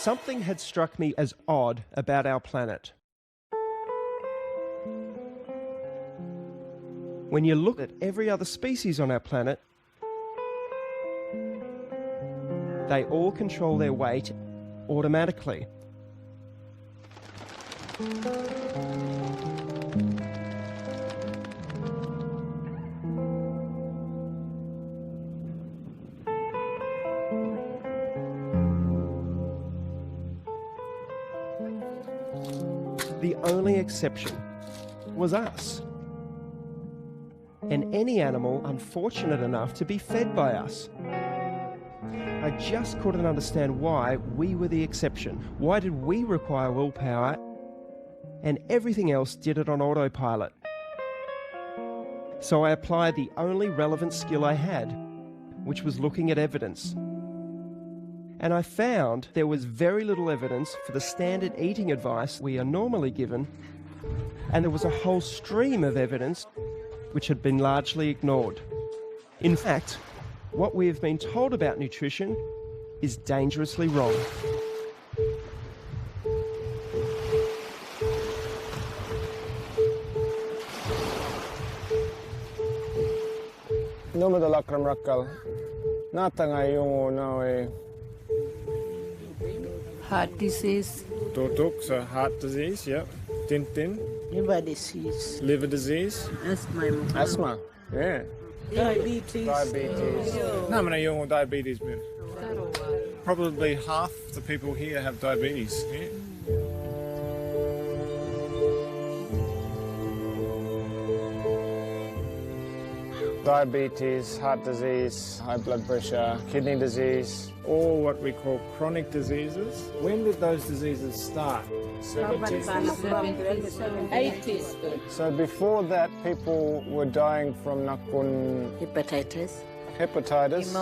Something had struck me as odd about our planet. When you look at every other species on our planet, they all control their weight automatically. The only exception was us. And any animal unfortunate enough to be fed by us. I just couldn't understand why we were the exception. Why did we require willpower and everything else did it on autopilot? So I applied the only relevant skill I had, which was looking at evidence. And I found there was very little evidence for the standard eating advice we are normally given, and there was a whole stream of evidence which had been largely ignored. In fact, what we have been told about nutrition is dangerously wrong. Nome da lakram rakkal. Nata ngayon na Heart disease. Tutuk, so heart disease, yeah. Tintin. Liver disease. Liver disease. Asthma. Asthma, yeah. Diabetes. Diabetes. No, man, yung diabetes, man. Probably half the people here have diabetes. Yeah. Diabetes, heart disease, high blood pressure, kidney disease, all what we call chronic diseases. When did those diseases start? 70s? 80s. So before that, people were dying from nakun Hepatitis. hepatitis,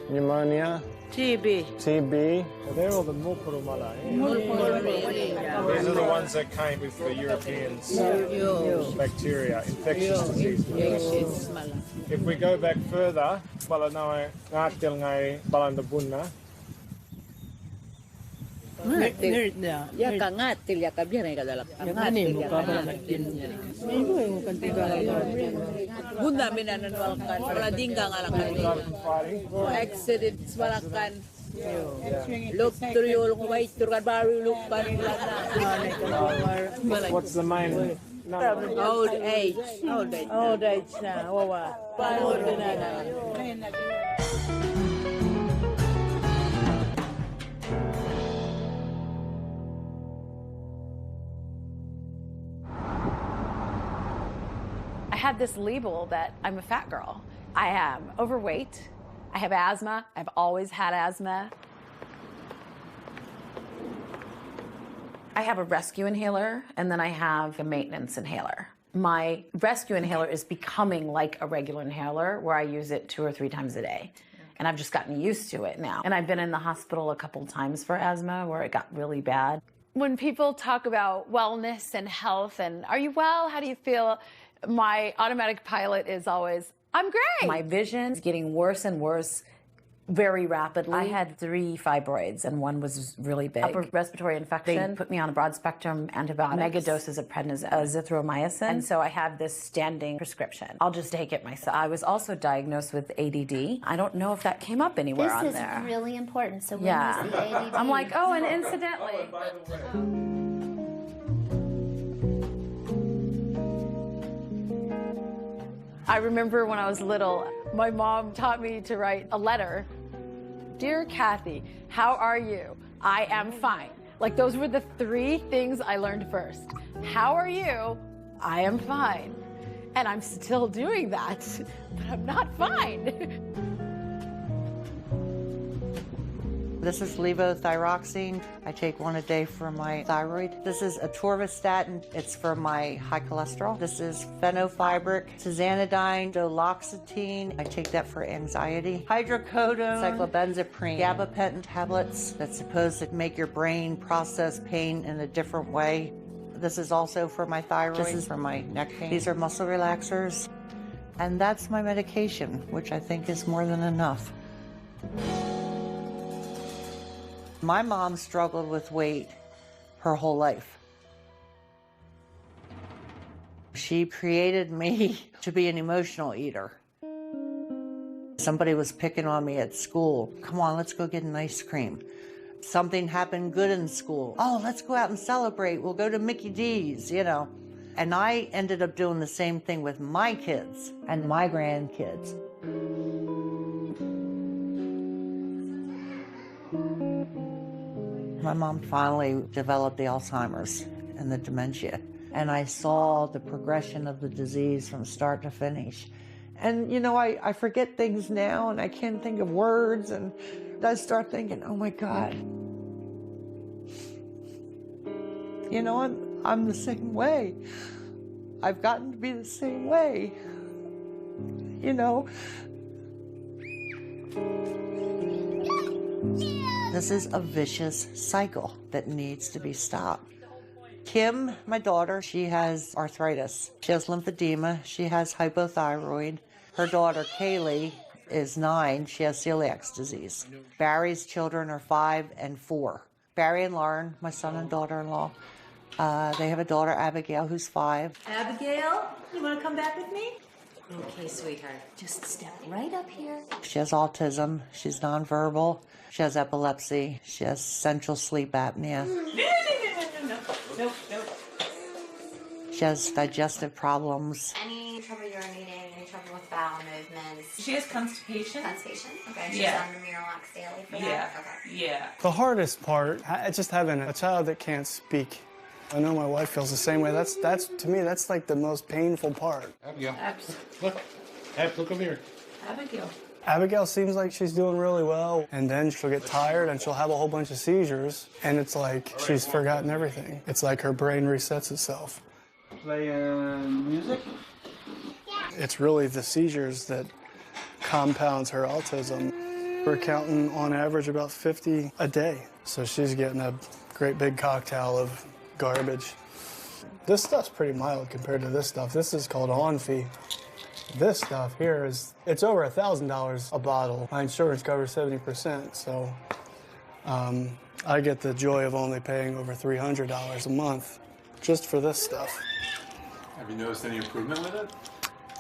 pneumonia, TB. TB. They're all the mulpurumala. These are the ones that came with the Europeans. Bacteria, infectious diseases. If we go back further, bala na ngatil ngai balanda bunna. Ya kangatil ya kabiyan ay kadalak. Kangatil ya kangatil. Bunda minananwalkan. Wala dingga nga lang kanina. Accidents walakan. Look tuyul ko wait turkan baru lupan na. What's the main number? Old age. Old age na. Wawa. I had this label that I'm a fat girl. I am overweight. I have asthma. I've always had asthma. I have a rescue inhaler, and then I have a maintenance inhaler. My rescue inhaler is becoming like a regular inhaler where I use it 2 or 3 times a day. And I've just gotten used to it now. And I've been in the hospital a couple times for asthma where it got really bad. When people talk about wellness and health and are you well, how do you feel? My automatic pilot is always, I'm great. My vision is getting worse and worse very rapidly. I had 3 fibroids and one was really big. Upper respiratory infection. They put me on a broad spectrum antibiotics. Mega doses of prednisone, azithromycin. And so I have this standing prescription. I'll just take it myself. I was also diagnosed with ADD. I don't know if that came up anywhere on there. This is really important. So when Yeah. was the ADD? I'm like, oh, and incidentally. I remember when I was little, my mom taught me to write a letter. Dear Kathy, how are you? I am fine. Like those were the 3 things I learned first. How are you? I am fine. And I'm still doing that, but I'm not fine. This is levothyroxine. I take 1 a day for my thyroid. This is atorvastatin. It's for my high cholesterol. This is fenofibric, tizanidine, duloxetine. I take that for anxiety. Hydrocodone, cyclobenzaprine, gabapentin tablets that's supposed to make your brain process pain in a different way. This is also for my thyroid. This is for my neck pain. These are muscle relaxers. And that's my medication, which I think is more than enough. My mom struggled with weight her whole life. She created me to be an emotional eater. Somebody was picking on me at school. Come on, let's go get an ice cream. Something happened good in school. Oh, let's go out and celebrate. We'll go to Mickey D's, you know. And I ended up doing the same thing with my kids and my grandkids. My mom finally developed the Alzheimer's and the dementia. And I saw the progression of the disease from start to finish. And, you know, I forget things now and I can't think of words. And I start thinking, oh my God. You know, I'm the same way. I've gotten to be the same way. You know. This is a vicious cycle that needs to be stopped. Kim, my daughter, she has arthritis. She has lymphedema. She has hypothyroid. Her daughter, Kaylee, is 9. She has celiac disease. Barry's children are 5 and 4. Barry and Lauren, my son and daughter-in-law, they have a daughter, Abigail, who's 5. Abigail, you want to come back with me? Okay, sweetheart. Just step right up here. She has autism. She's nonverbal. She has epilepsy. She has central sleep apnea. No. She has digestive problems. Any trouble urinating, any trouble with bowel movements? She has constipation. Constipation? Okay. She's Yeah. on the Miralax daily for Yeah. that? Okay. Yeah. The hardest part, just having a child that can't speak. I know my wife feels the same way. That's to me, that's like the most painful part. Abigail, look. Look over here. Abigail. Abigail seems like she's doing really well, and then she'll get tired and she'll have a whole bunch of seizures, and it's like she's forgotten everything. It's like her brain resets itself. Playing music? It's really the seizures that compounds her autism. We're counting on average about 50 a day. So she's getting a great big cocktail of garbage. This stuff's pretty mild compared to this stuff. This is called on-fee. This stuff here it's over $1,000 a bottle. My insurance covers 70%, so I get the joy of only paying over $300 a month just for this stuff. Have you noticed any improvement with it?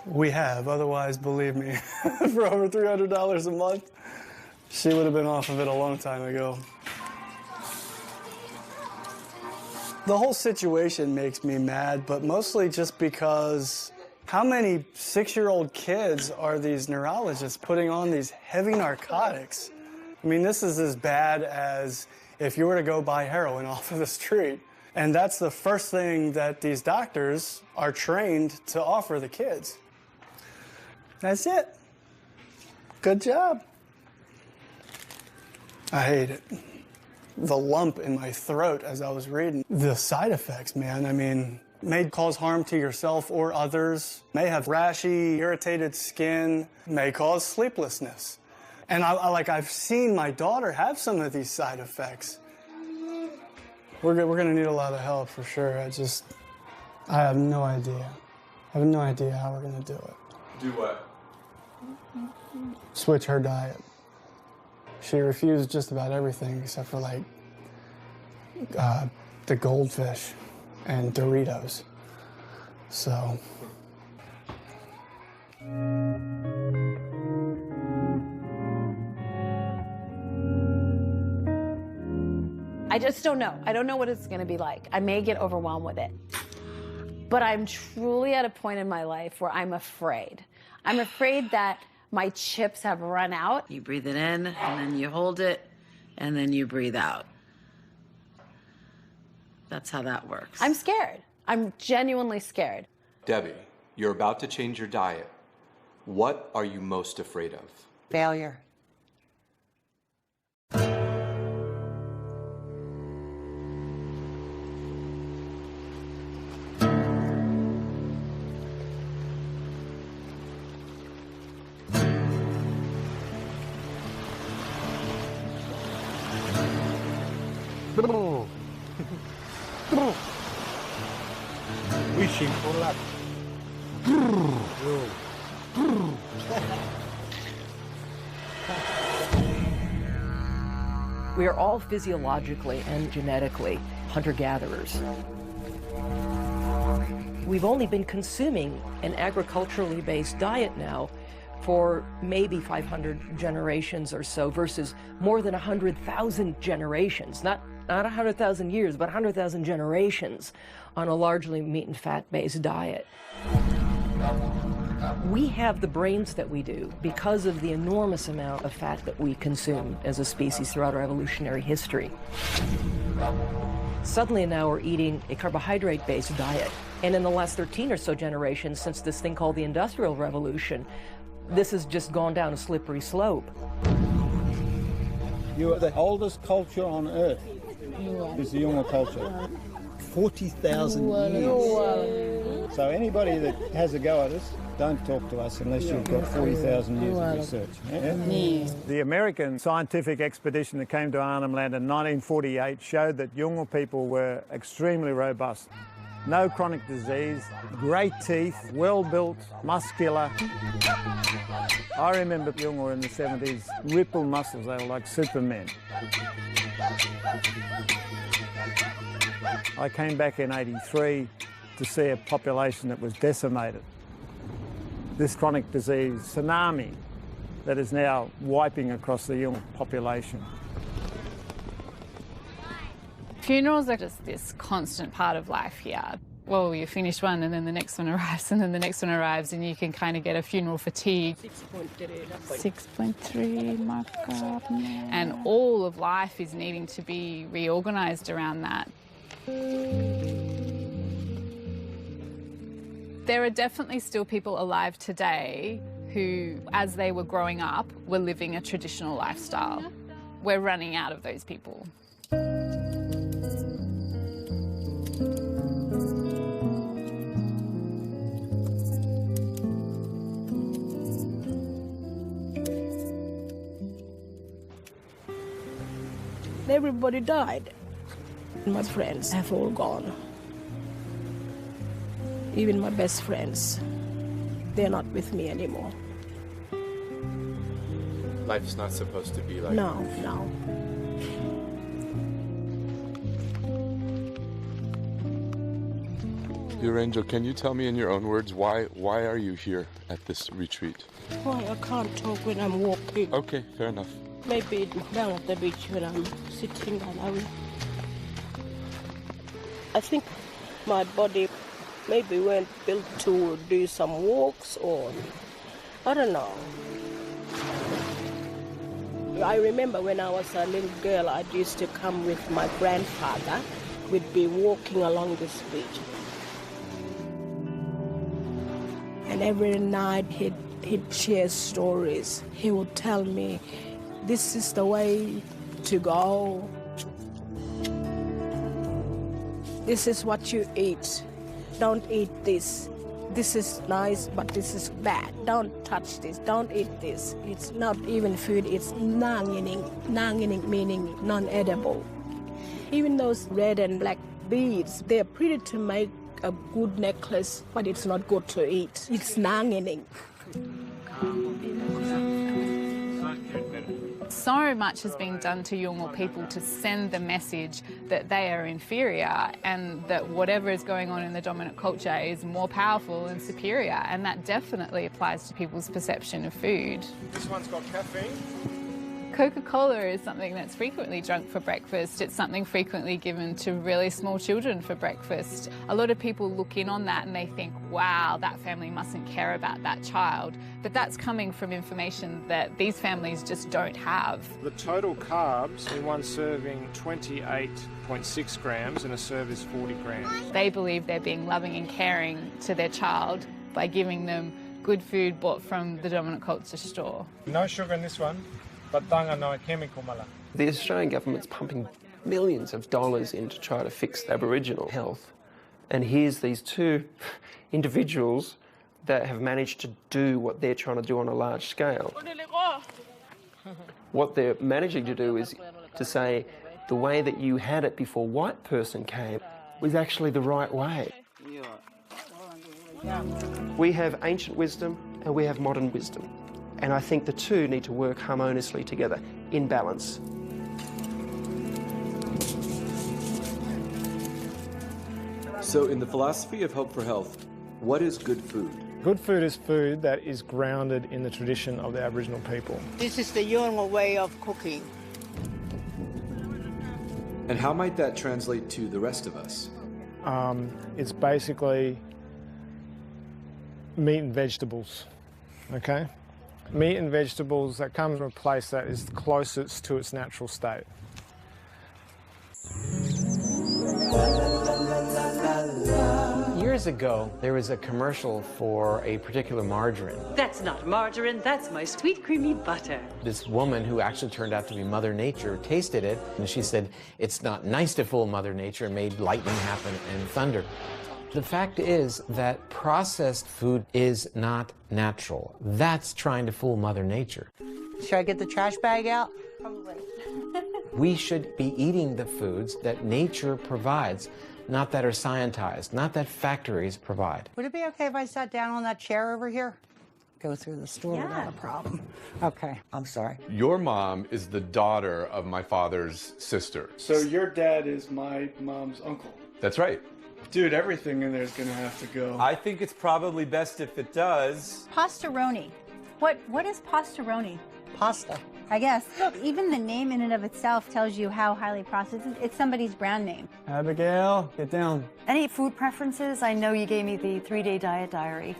We have, otherwise, believe me, for over $300 a month, she would have been off of it a long time ago. The whole situation makes me mad, but mostly just because how many 6-year-old kids are these neurologists putting on these heavy narcotics? I mean, this is as bad as if you were to go buy heroin off of the street. And that's the first thing that these doctors are trained to offer the kids. That's it. Good job. I hate it. The lump in my throat as I was reading. The side effects, man, I mean, may cause harm to yourself or others, may have rashy, irritated skin, may cause sleeplessness. And I've seen my daughter have some of these side effects. We're gonna need a lot of help for sure. I have no idea. I have no idea how we're gonna do it. Do what? Switch her diet. She refused just about everything except for like the goldfish and Doritos. So. I just don't know. I don't know what it's gonna be like. I may get overwhelmed with it. But I'm truly at a point in my life where I'm afraid. I'm afraid that my chips have run out. You breathe it in, and then you hold it, and then you breathe out. That's how that works. I'm scared. I'm genuinely scared. Debbie, you're about to change your diet. What are you most afraid of? Failure. Wishing for luck. We are all physiologically and genetically hunter-gatherers. We've only been consuming an agriculturally based diet now for maybe 500 generations or so versus more than 100,000 generations, not 100,000 years, but 100,000 generations on a largely meat and fat-based diet. We have the brains that we do because of the enormous amount of fat that we consume as a species throughout our evolutionary history. Suddenly now we're eating a carbohydrate-based diet. And in the last 13 or so generations, since this thing called the Industrial Revolution, this has just gone down a slippery slope. You are the oldest culture on Earth, is the Yolngu culture. 40,000 years. So anybody that has a go at us, don't talk to us unless you've got 40,000 years of research. Yeah? The American scientific expedition that came to Arnhem Land in 1948 showed that Yolngu people were extremely robust. No chronic disease, great teeth, well-built, muscular. I remember Yolngu in the 70s, rippled muscles, they were like supermen. I came back in '83 to see a population that was decimated. This chronic disease tsunami that is now wiping across the Yolngu population. Funerals are just this constant part of life here. Well, you finish one and then the next one arrives and then the next one arrives and you can kind of get a funeral fatigue. 6.3 markup. And all of life is needing to be reorganised around that. There are definitely still people alive today who, as they were growing up, were living a traditional lifestyle. We're running out of those people. Everybody died. My friends have all gone. Even my best friends, they're not with me anymore. Life's not supposed to be like No, no. Dear Angel, can you tell me in your own words why are you here at this retreat? Why I can't talk when I'm walking. Okay, fair enough. Maybe down at the beach when I'm sitting and I think my body maybe weren't built to do some walks or I don't know. I remember when I was a little girl, I used to come with my grandfather. We'd be walking along this beach. And every night he'd share stories. He would tell me, this is the way to go. This is what you eat. Don't eat this. This is nice, but this is bad. Don't touch this. Don't eat this. It's not even food. It's nangining. Nangining meaning non-edible. Even those red and black beads, they're pretty to make a good necklace, but it's not good to eat. It's nangining. So much has been done to Yolngu people to send the message that they are inferior and that whatever is going on in the dominant culture is more powerful and superior, and that definitely applies to people's perception of food. This one's got caffeine. Coca-Cola is something that's frequently drunk for breakfast. It's something frequently given to really small children for breakfast. A lot of people look in on that and they think, wow, that family mustn't care about that child. But that's coming from information that these families just don't have. The total carbs in one serving, 28.6 grams, and a serve is 40 grams. They believe they're being loving and caring to their child by giving them good food bought from the dominant culture store. No sugar in this one. The Australian government's pumping millions of dollars in to try to fix Aboriginal health. And here's these two individuals that have managed to do what they're trying to do on a large scale. What they're managing to do is to say the way that you had it before white person came was actually the right way. We have ancient wisdom and we have modern wisdom. And I think the two need to work harmoniously together, in balance. So in the philosophy of Hope for Health, what is good food? Good food is food that is grounded in the tradition of the Aboriginal people. This is the Yolngu way of cooking. And how might that translate to the rest of us? It's basically meat and vegetables, okay? Meat and vegetables that come from a place that is closest to its natural state. Years ago, there was a commercial for a particular margarine. That's not margarine, that's my sweet creamy butter. This woman, who actually turned out to be Mother Nature, tasted it, and she said, it's not nice to fool Mother Nature, and made lightning happen and thunder. The fact is that processed food is not natural. That's trying to fool Mother Nature. Should I get the trash bag out? Probably. We should be eating the foods that nature provides, not that are scientized, not that factories provide. Would it be okay if I sat down on that chair over here? Go through the store without a problem. Okay, I'm sorry. Your mom is the daughter of my father's sister. So your dad is my mom's uncle. That's right. Dude, everything in there is going to have to go. I think it's probably best if it does. Pastaroni. What is pastaroni? Pasta. I guess. Even the name in and of itself tells you how highly processed it is. It's somebody's brand name. Abigail, get down. Any food preferences? I know you gave me the 3-day diet diary.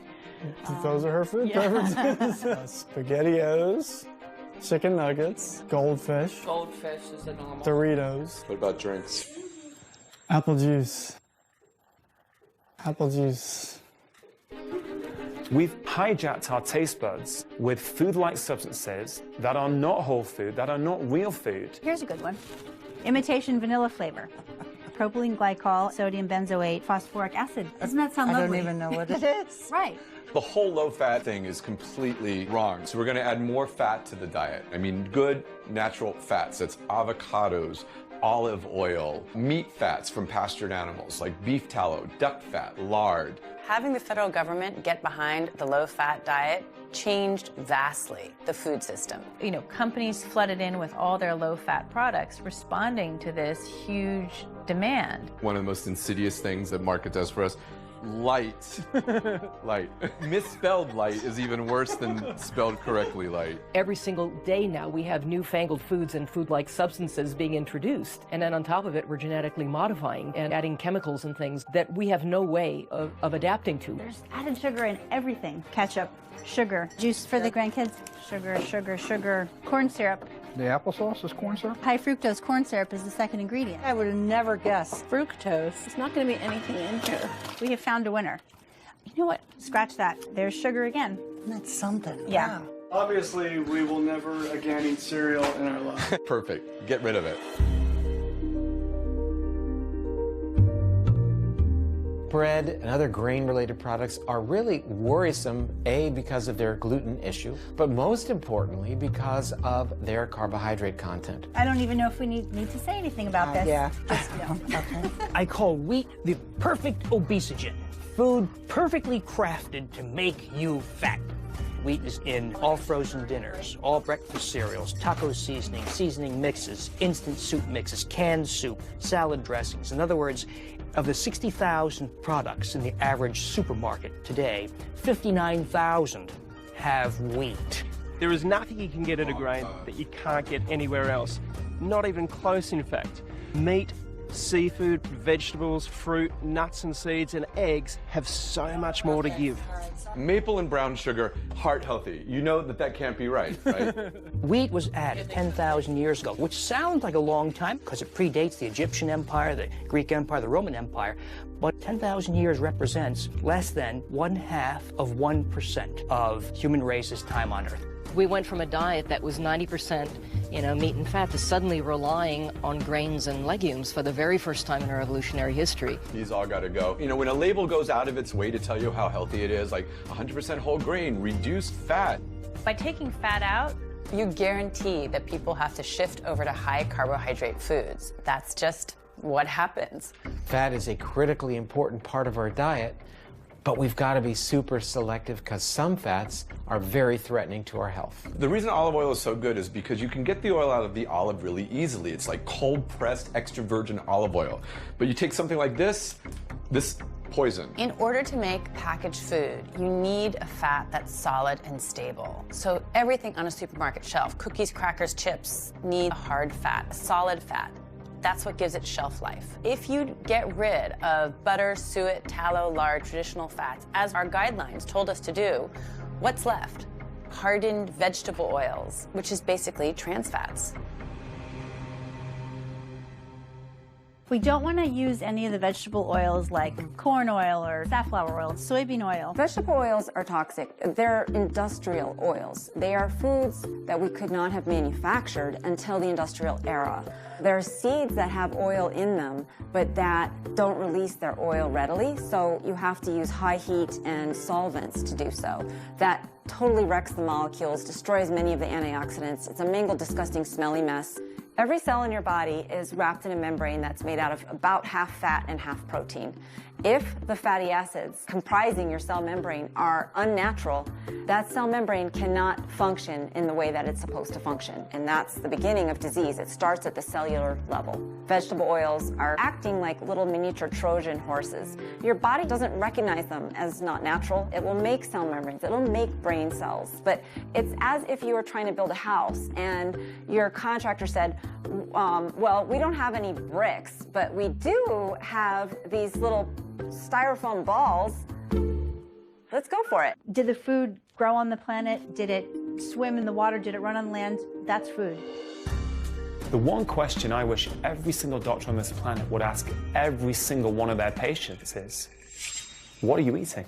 Those are her food preferences. SpaghettiOs, chicken nuggets, goldfish. Goldfish is the normal. Doritos. What about drinks? Apple juice. Apple juice. We've hijacked our taste buds with food-like substances that are not whole food, that are not real food. Here's a good one. Imitation vanilla flavor. Propylene glycol, sodium benzoate, phosphoric acid. Doesn't that sound lovely? I don't even know what it is. Right. The whole low-fat thing is completely wrong. So we're going to add more fat to the diet. I mean, good natural fats. That's avocados, olive oil, meat fats from pastured animals like beef tallow, duck fat, lard. Having the federal government get behind the low-fat diet changed vastly the food system. You know, companies flooded in with all their low-fat products, responding to this huge demand. One of the most insidious things that market does for us, light. Light. Misspelled light is even worse than spelled correctly light. Every single day now we have newfangled foods and food-like substances being introduced. And then on top of it, we're genetically modifying and adding chemicals and things that we have no way of adapting to. There's added sugar in everything. Ketchup, sugar, juice for the grandkids, sugar, sugar, sugar, corn syrup. The applesauce is corn syrup? High fructose corn syrup is the second ingredient. I would have never guessed. Fructose. It's not going to be anything in here. We have found a winner. You know what? Scratch that. There's sugar again. That's something. Yeah. Wow. Obviously, we will never again eat cereal in our life. Perfect. Get rid of it. Bread and other grain-related products are really worrisome, A, because of their gluten issue, but most importantly, because of their carbohydrate content. I don't even know if we need to say anything about this. Yeah. Just, Okay. I call wheat the perfect obesogen. Food perfectly crafted to make you fat. Wheat is in all frozen dinners, all breakfast cereals, taco seasoning mixes, instant soup mixes, canned soup, salad dressings. In other words, of the 60,000 products in the average supermarket today, 59,000 have wheat. There is nothing you can get at a grain that you can't get anywhere else. Not even close, in fact. Meat, seafood, vegetables, fruit, nuts and seeds, and eggs have so much more to give. Maple and brown sugar, heart healthy. You know that can't be right, right? Wheat was added 10,000 years ago, which sounds like a long time because it predates the Egyptian Empire, the Greek Empire, the Roman Empire. But 10,000 years represents less than 0.5% of human race's time on Earth. We went from a diet that was 90%, meat and fat to suddenly relying on grains and legumes for the very first time in our evolutionary history. These all got to go. When a label goes out of its way to tell you how healthy it is, like 100% whole grain, reduced fat. By taking fat out, you guarantee that people have to shift over to high carbohydrate foods. That's just what happens. Fat is a critically important part of our diet, but we've got to be super selective because some fats are very threatening to our health. The reason olive oil is so good is because you can get the oil out of the olive really easily. It's like cold-pressed extra virgin olive oil. But you take something like this, This poison. In order to make packaged food, you need a fat that's solid and stable. So everything on a supermarket shelf, cookies, crackers, chips, need a hard fat, a solid fat. That's what gives it shelf life. If you get rid of butter, suet, tallow, lard, traditional fats, as our guidelines told us to do, what's left? Hardened vegetable oils, which is basically trans fats. We don't want to use any of the vegetable oils like corn oil or safflower oil, soybean oil. Vegetable oils are toxic. They're industrial oils. They are foods that we could not have manufactured until the industrial era. There are seeds that have oil in them, but that don't release their oil readily, so you have to use high heat and solvents to do so. That totally wrecks the molecules, destroys many of the antioxidants. It's a mangled, disgusting, smelly mess. Every cell in your body is wrapped in a membrane that's made out of about half fat and half protein. If the fatty acids comprising your cell membrane are unnatural, that cell membrane cannot function in the way that it's supposed to function. And that's the beginning of disease. It starts at the cellular level. Vegetable oils are acting like little miniature Trojan horses. Your body doesn't recognize them as not natural. It will make cell membranes. It'll make brain cells. But it's as if you were trying to build a house and your contractor said, well, we don't have any bricks, but we do have these little styrofoam balls. Let's go for it. Did the food grow on the planet? Did it swim in the water? Did it run on land? That's food. The one question I wish every single doctor on this planet would ask every single one of their patients is, what are you eating?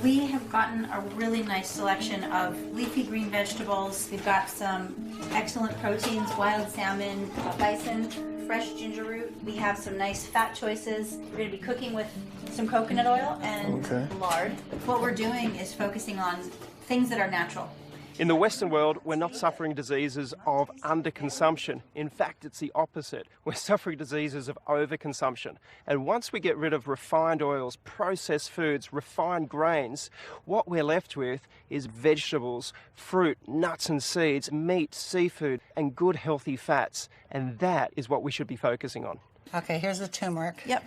We have gotten a really nice selection of leafy green vegetables. We've got some excellent proteins, wild salmon, bison, fresh ginger root. We have some nice fat choices. We're going to be cooking with some coconut oil and lard. What we're doing is focusing on things that are natural. In the Western world, we're not suffering diseases of underconsumption. In fact, it's the opposite. We're suffering diseases of overconsumption. And once we get rid of refined oils, processed foods, refined grains, what we're left with is vegetables, fruit, nuts and seeds, meat, seafood, and good healthy fats. And that is what we should be focusing on. Okay, here's the turmeric. Yep.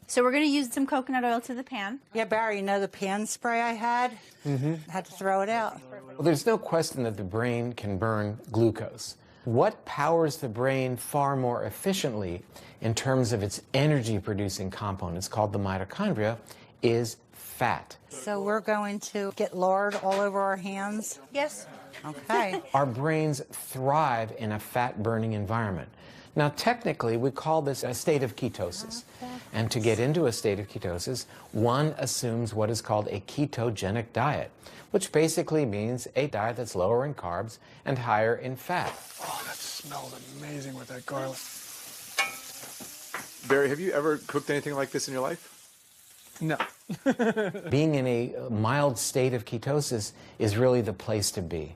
So we're going to use some coconut oil to the pan. Yeah, Barry, you know the pan spray I had? Had to throw it out. Well, there's no question that the brain can burn glucose. What powers the brain far more efficiently in terms of its energy-producing components, called the mitochondria, is fat. So we're going to get lard all over our hands? Yes. Okay. Our brains thrive in a fat-burning environment. Now, technically, we call this a state of ketosis. And to get into a state of ketosis, one assumes what is called a ketogenic diet, which basically means a diet that's lower in carbs and higher in fat. Oh, that smelled amazing with that garlic. Barry, have you ever cooked anything like this in your life? No. Being in a mild state of ketosis is really the place to be.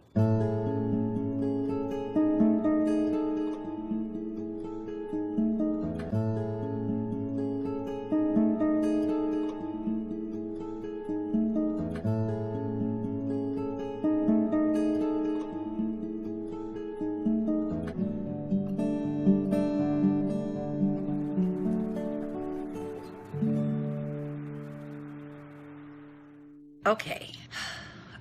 Okay,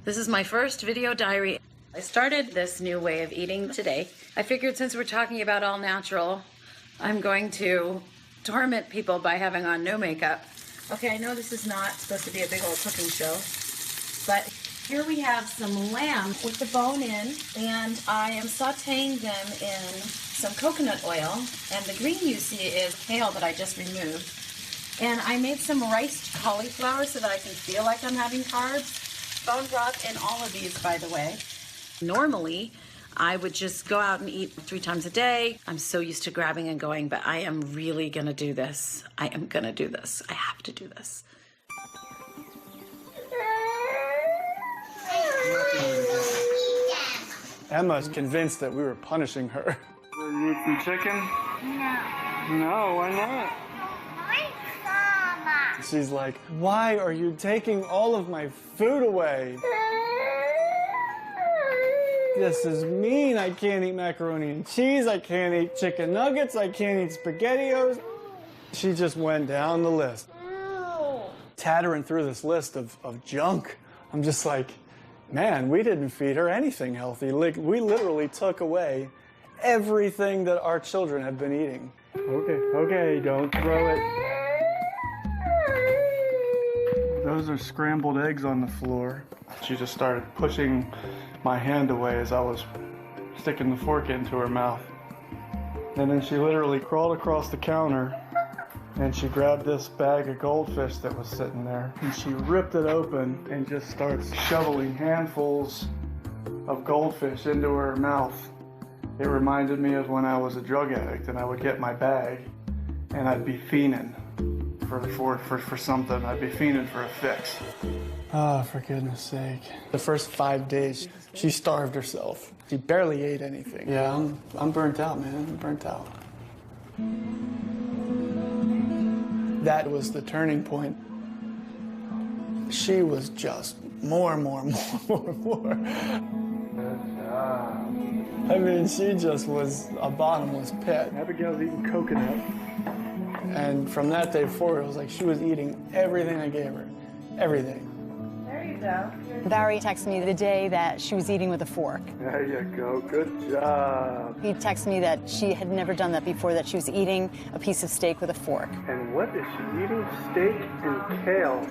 this is my first video diary. I started this new way of eating today. I figured since we're talking about all natural, I'm going to torment people by having on no makeup. Okay, I know this is not supposed to be a big old cooking show, but here we have some lamb with the bone in, and I am sauteing them in some coconut oil, and the green you see is kale that I just removed. And I made some riced cauliflower so that I can feel like I'm having carbs. Bone broth in all of these, by the way. Normally, I would just go out and eat 3 times a day. I'm so used to grabbing and going, but I am really gonna do this. I am gonna do this. I have to do this. Emma's convinced that we were punishing her. You eat some chicken? No. No, why not? She's like, why are you taking all of my food away? This is mean. I can't eat macaroni and cheese. I can't eat chicken nuggets. I can't eat SpaghettiOs. She just went down the list. Tattering through this list of junk. I'm just like, man, we didn't feed her anything healthy. Like, we literally took away everything that our children had been eating. Okay, don't throw it. Those are scrambled eggs on the floor. She just started pushing my hand away as I was sticking the fork into her mouth. And then she literally crawled across the counter and she grabbed this bag of goldfish that was sitting there and she ripped it open and just starts shoveling handfuls of goldfish into her mouth. It reminded me of when I was a drug addict and I would get my bag and I'd be fiending for something. I'd be fiending for a fix. Oh, for goodness sake. The first 5 days, she starved herself. She barely ate anything. Yeah, I'm burnt out, man. I'm burnt out. That was the turning point. She was just more. Good job. I mean, she just was a bottomless pit. Abigail's eating coconut. And from that day forward, it was like she was eating everything I gave her. Everything. There you go. Barry texted me the day that she was eating with a fork. There you go. Good job. He texted me that she had never done that before, that she was eating a piece of steak with a fork. And what is she eating? Steak and kale.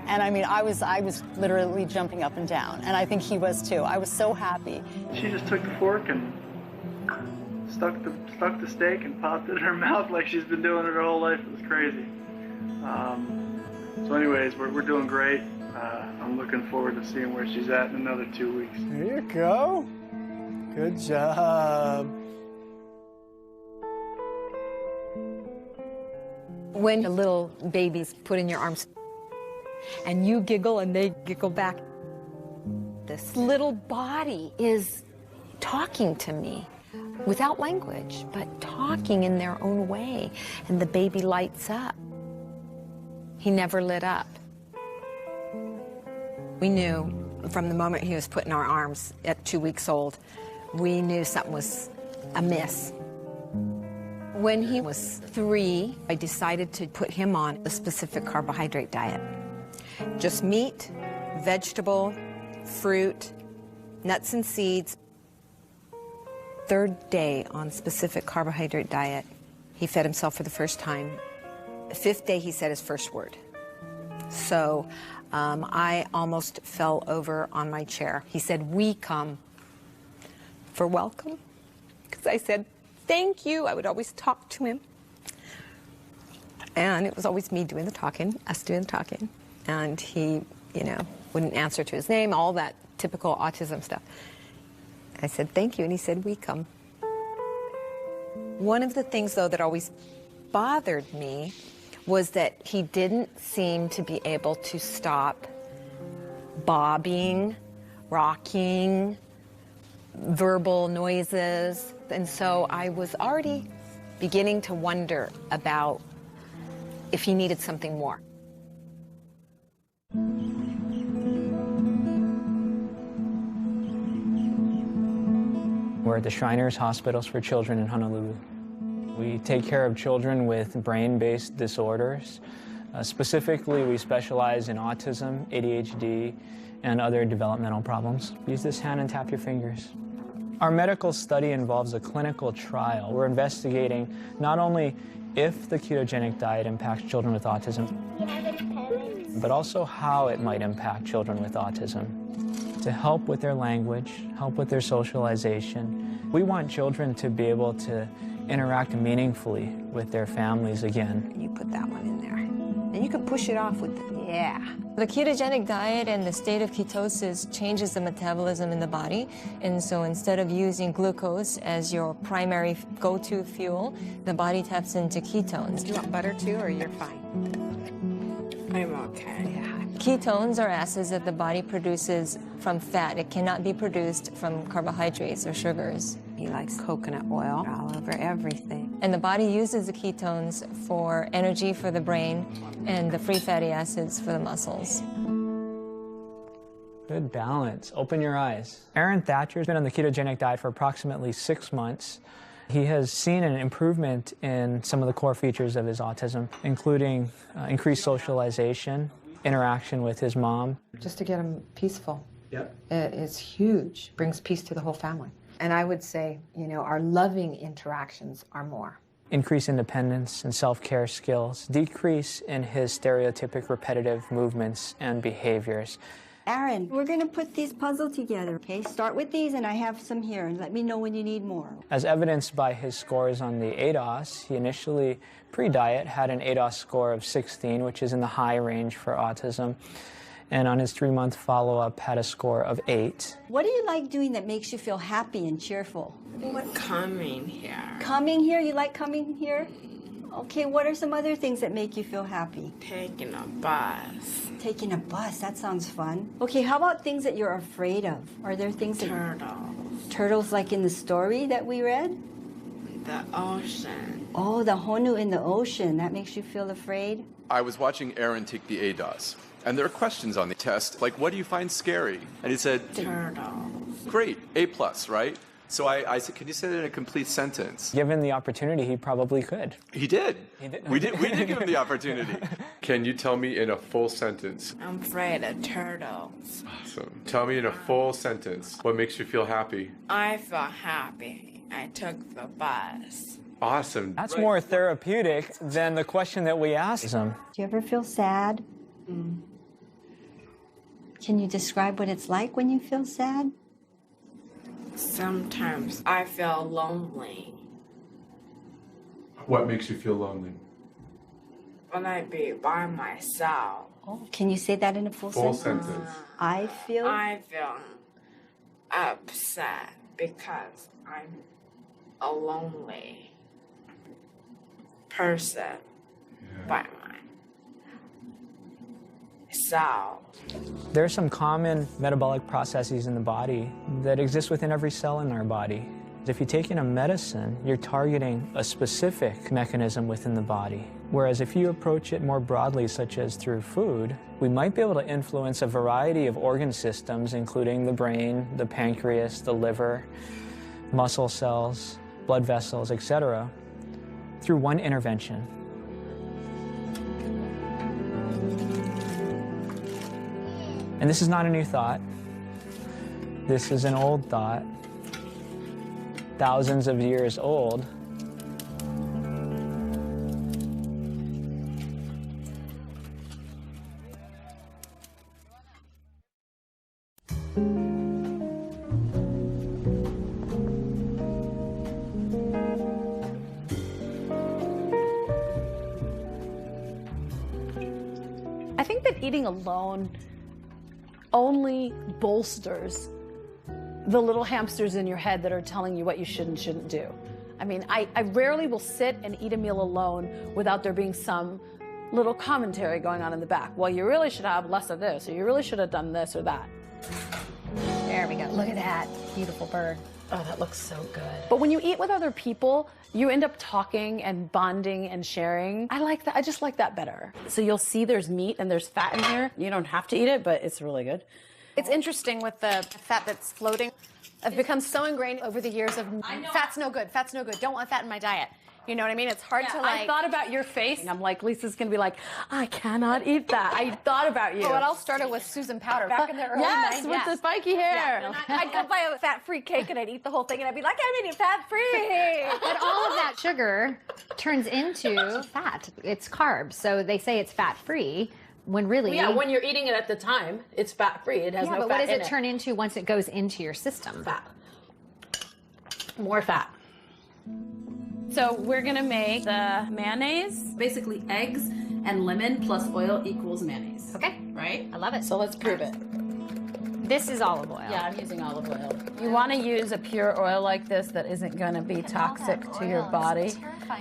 And I mean, I was literally jumping up and down, and I think he was too. I was so happy. She just took the fork and stuck the steak and popped it in her mouth like she's been doing it her whole life. It was crazy. So anyways, we're doing great. I'm looking forward to seeing where she's at in another 2 weeks. There you go. Good job. When a little baby's put in your arms and you giggle and they giggle back, this little body is talking to me without language, but talking in their own way, and the baby lights up. He never lit up. We knew from the moment he was put in our arms at 2 weeks old, we knew something was amiss. When he was 3, I decided to put him on a specific carbohydrate diet. Just meat, vegetable, fruit, nuts and seeds. 3rd day on specific carbohydrate diet, he fed himself for the first time. 5th day, he said his first word. So I almost fell over on my chair. He said, "We come for welcome," because I said, "Thank you." I would always talk to him. And it was always me doing the talking, us doing the talking. And he, wouldn't answer to his name, all that typical autism stuff. I said, "Thank you," and he said, "We come." One of the things, though, that always bothered me was that he didn't seem to be able to stop bobbing, rocking, verbal noises. And so I was already beginning to wonder about if he needed something more. We're at the Shriners Hospitals for Children in Honolulu. We take care of children with brain-based disorders, Specifically, we specialize in autism, ADHD, and other developmental problems. Use this hand and tap your fingers. Our medical study involves a clinical trial. We're investigating not only if the ketogenic diet impacts children with autism, but also how it might impact children with autism. To help with their language, help with their socialization. We want children to be able to interact meaningfully with their families again. You put that one in there. And you can push it off with, yeah. The ketogenic diet and the state of ketosis changes the metabolism in the body. And so instead of using glucose as your primary go-to fuel, the body taps into ketones. Do you want butter too, or you're fine? I'm okay. Yeah. Ketones are acids that the body produces from fat. It cannot be produced from carbohydrates or sugars. He likes coconut oil all over everything. And the body uses the ketones for energy for the brain and the free fatty acids for the muscles. Good balance. Open your eyes. Aaron Thatcher's been on the ketogenic diet for approximately 6 months. He has seen an improvement in some of the core features of his autism, including increased socialization, interaction with his mom. Just to get him peaceful. Yep. It's huge. Brings peace to the whole family. And I would say, you know, our loving interactions are more. Increase independence and self-care skills, decrease in his stereotypic repetitive movements and behaviors. Aaron, we're going to put these puzzle together, okay? Start with these, and I have some here, and let me know when you need more. As evidenced by his scores on the ADOS, he initially, pre-diet, had an ADOS score of 16, which is in the high range for autism. And on his 3-month follow-up, had a score of 8. What do you like doing that makes you feel happy and cheerful? Coming here. Coming here? You like coming here? Okay, what are some other things that make you feel happy? Taking a bus. Taking a bus, that sounds fun. Okay, how about things that you're afraid of? Are there things that... Turtles. Turtles like in the story that we read? The ocean. Oh, the honu in the ocean. That makes you feel afraid? I was watching Aaron take the ADOS, and there are questions on the test, like, what do you find scary? And he said, turtles. Great, A+, right? So I said, can you say that in a complete sentence? Given the opportunity, he probably could. He did. We did give him the opportunity. Can you tell me in a full sentence? I'm afraid of turtles. Awesome. Tell me in a full sentence what makes you feel happy. I feel happy. I took the bus. Awesome. That's more therapeutic than the question that we asked him. Do you ever feel sad? Can you describe what it's like when you feel sad? Sometimes I feel lonely. What makes you feel lonely? When I be by myself. Oh, can you say that in a full sentence? I feel upset because I'm a lonely person by myself. There are some common metabolic processes in the body that exist within every cell in our body. If you're taking a medicine, you're targeting a specific mechanism within the body. Whereas if you approach it more broadly, such as through food, we might be able to influence a variety of organ systems, including the brain, the pancreas, the liver, muscle cells, blood vessels, etc., through one intervention. And this is not a new thought. This is an old thought, thousands of years old. I think that eating alone only bolsters the little hamsters in your head that are telling you what you should and shouldn't do. I mean, I rarely will sit and eat a meal alone without there being some little commentary going on in the back. Well, you really should have less of this, or you really should have done this or that. There we go. Look at that. Beautiful bird. Oh, that looks so good. But when you eat with other people, you end up talking and bonding and sharing. I like that. I just like that better. So you'll see there's meat and there's fat in here. You don't have to eat it, but it's really good. It's interesting with the fat that's floating. I've become so ingrained over the years of fat's no good, fat's no good, don't want fat in my diet. You know what I mean? It's hard to like. I thought about your face. And I'm like, Lisa's gonna be like, I cannot eat that. I thought about you. Well, it all started with Susan Powder back in the early 90s. Yes, with the spiky hair. Yeah. I'd go buy a fat-free cake and I'd eat the whole thing and I'd be like, I'm eating fat-free. But all of that sugar turns into fat. It's carbs. So they say it's fat-free. When really... Yeah, when you're eating it at the time, it's fat-free. It has no fat in it. But what does it turn into once it goes into your system? Fat. More fat. So we're gonna make the mayonnaise. Basically eggs and lemon plus oil equals mayonnaise. Okay. Right? I love it. So let's prove it. This is olive oil. Yeah, I'm using olive oil. You want to use a pure oil like this that isn't going to be toxic to your body.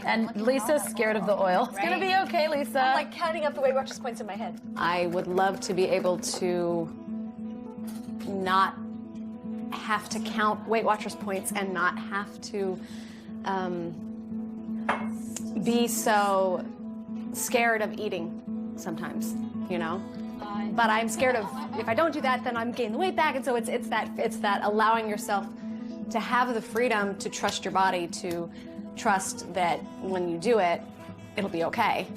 And Lisa's scared of the oil. It's going to be okay, Lisa. I'm like counting up the Weight Watchers points in my head. I would love to be able to not have to count Weight Watchers points and not have to be so scared of eating sometimes, you know? But I'm scared of, if I don't do that, then I'm gaining the weight back. And so it's that allowing yourself to have the freedom to trust your body, to trust that when you do it, it'll be okay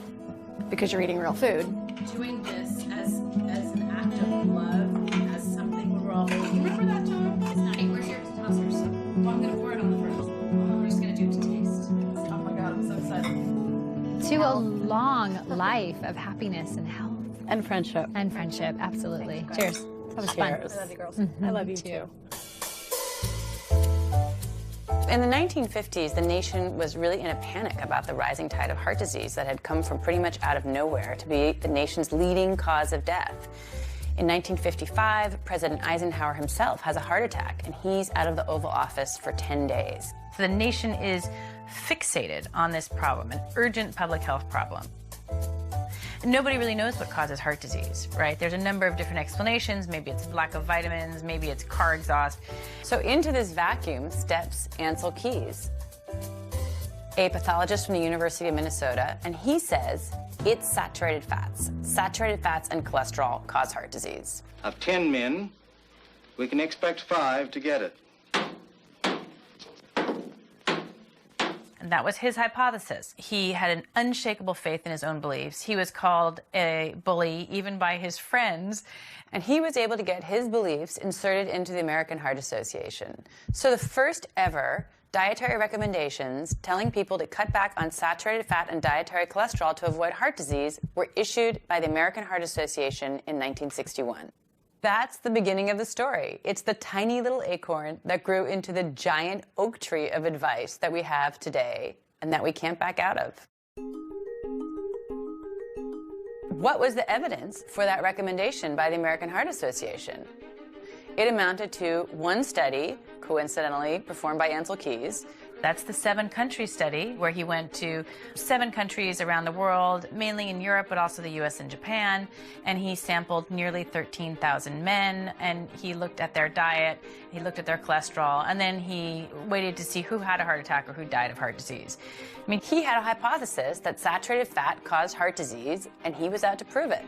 because you're eating real food. Doing this as an act of love, as something we're all, remember that time? It's not, we're here to tossers. Well, I'm going to pour it on the fridge. We're just going to do it to taste. Oh my God, I'm so excited. To a long life of happiness and health. And friendship. And friendship, absolutely. Cheers. That was fun. I love you, girls. I love you too. In the 1950s, the nation was really in a panic about the rising tide of heart disease that had come from pretty much out of nowhere to be the nation's leading cause of death. In 1955, President Eisenhower himself has a heart attack, and he's out of the Oval Office for 10 days. So the nation is fixated on this problem, an urgent public health problem. Nobody really knows what causes heart disease, right? There's a number of different explanations. Maybe it's lack of vitamins, maybe it's car exhaust. So into this vacuum steps Ansel Keys, a pathologist from the University of Minnesota, and he says it's saturated fats. Saturated fats and cholesterol cause heart disease. Of 10 men, we can expect 5 to get it. And that was his hypothesis. He had an unshakable faith in his own beliefs. He was called a bully even by his friends. And he was able to get his beliefs inserted into the American Heart Association. So the first ever dietary recommendations telling people to cut back on saturated fat and dietary cholesterol to avoid heart disease were issued by the American Heart Association in 1961. That's the beginning of the story. It's the tiny little acorn that grew into the giant oak tree of advice that we have today and that we can't back out of. What was the evidence for that recommendation by the American Heart Association? It amounted to one study, coincidentally performed by Ansel Keys. That's the 7-country study, where he went to 7 countries around the world, mainly in Europe, but also the US and Japan, and he sampled nearly 13,000 men, and he looked at their diet, he looked at their cholesterol, and then he waited to see who had a heart attack or who died of heart disease. I mean, he had a hypothesis that saturated fat caused heart disease, and he was out to prove it.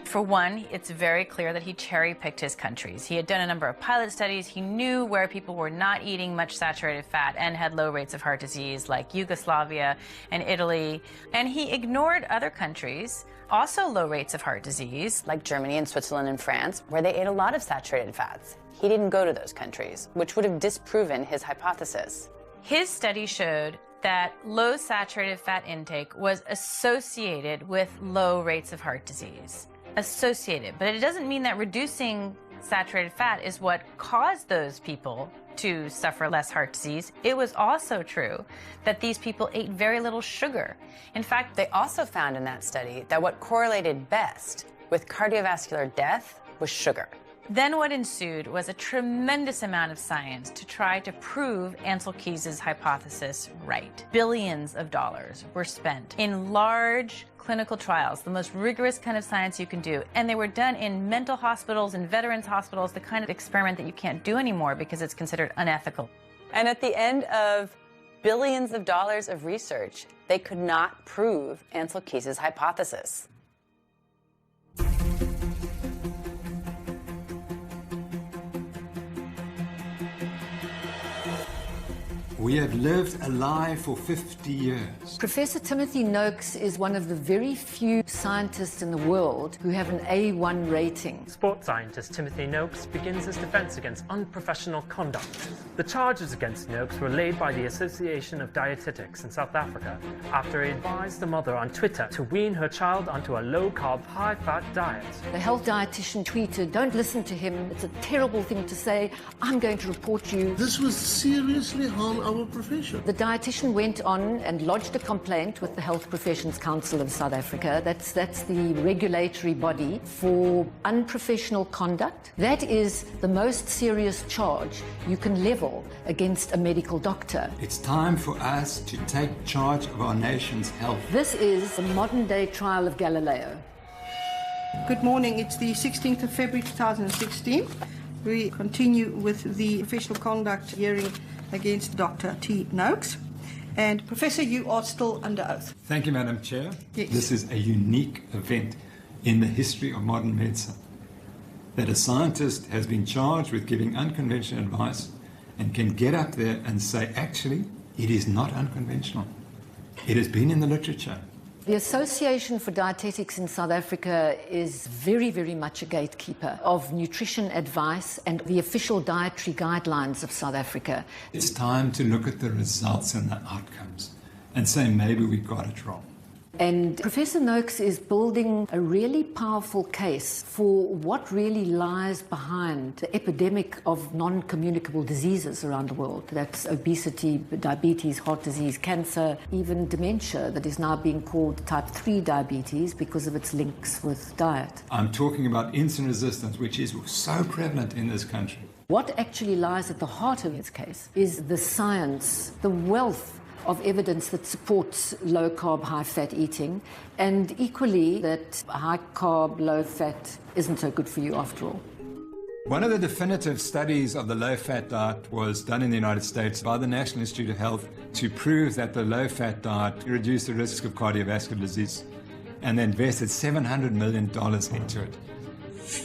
For one, it's very clear that he cherry-picked his countries. He had done a number of pilot studies. He knew where people were not eating much saturated fat and had low rates of heart disease, like Yugoslavia and Italy. And he ignored other countries, also low rates of heart disease, like Germany and Switzerland and France, where they ate a lot of saturated fats. He didn't go to those countries, which would have disproven his hypothesis. His study showed that low saturated fat intake was associated with low rates of heart disease. Associated, but it doesn't mean that reducing saturated fat is what caused those people to suffer less heart disease. It was also true that these people ate very little sugar. In fact, they also found in that study that what correlated best with cardiovascular death was sugar. Then what ensued was a tremendous amount of science to try to prove Ansel Keys' hypothesis right. Billions of dollars were spent in large clinical trials, the most rigorous kind of science you can do. And they were done in mental hospitals and veterans hospitals, the kind of experiment that you can't do anymore because it's considered unethical. And at the end of billions of dollars of research, they could not prove Ansel Keys' hypothesis. We have lived alive for 50 years. Professor Timothy Noakes is one of the very few scientists in the world who have an A1 rating. Sports scientist Timothy Noakes begins his defense against unprofessional conduct. The charges against Noakes were laid by the Association of Dietetics in South Africa after he advised the mother on Twitter to wean her child onto a low-carb, high-fat diet. The health dietitian tweeted, "Don't listen to him. It's a terrible thing to say. I'm going to report you." This was seriously harm our profession. The dietitian went on and lodged a complaint with the Health Professions Council of South Africa. That's the regulatory body for unprofessional conduct. That is the most serious charge you can level against a medical doctor. It's time for us to take charge of our nation's health. This is the modern-day trial of Galileo. Good morning. It's the 16th of February 2016. We continue with the professional conduct hearing against Dr. T. Noakes. And Professor, you are still under oath. Thank you, Madam Chair. Yes. This is a unique event in the history of modern medicine, that a scientist has been charged with giving unconventional advice and can get up there and say, actually, it is not unconventional. It has been in the literature. The Association for Dietetics in South Africa is very, very much a gatekeeper of nutrition advice and the official dietary guidelines of South Africa. It's time to look at the results and the outcomes and say maybe we got it wrong. And Professor Noakes is building a really powerful case for what really lies behind the epidemic of non-communicable diseases around the world. That's obesity, diabetes, heart disease, cancer, even dementia that is now being called type 3 diabetes because of its links with diet. I'm talking about insulin resistance, which is so prevalent in this country. What actually lies at the heart of his case is the science, the wealth of evidence that supports low-carb, high-fat eating, and equally that high-carb, low-fat isn't so good for you after all. One of the definitive studies of the low-fat diet was done in the United States by the National Institute of Health to prove that the low-fat diet reduced the risk of cardiovascular disease, and they invested $700 million into it.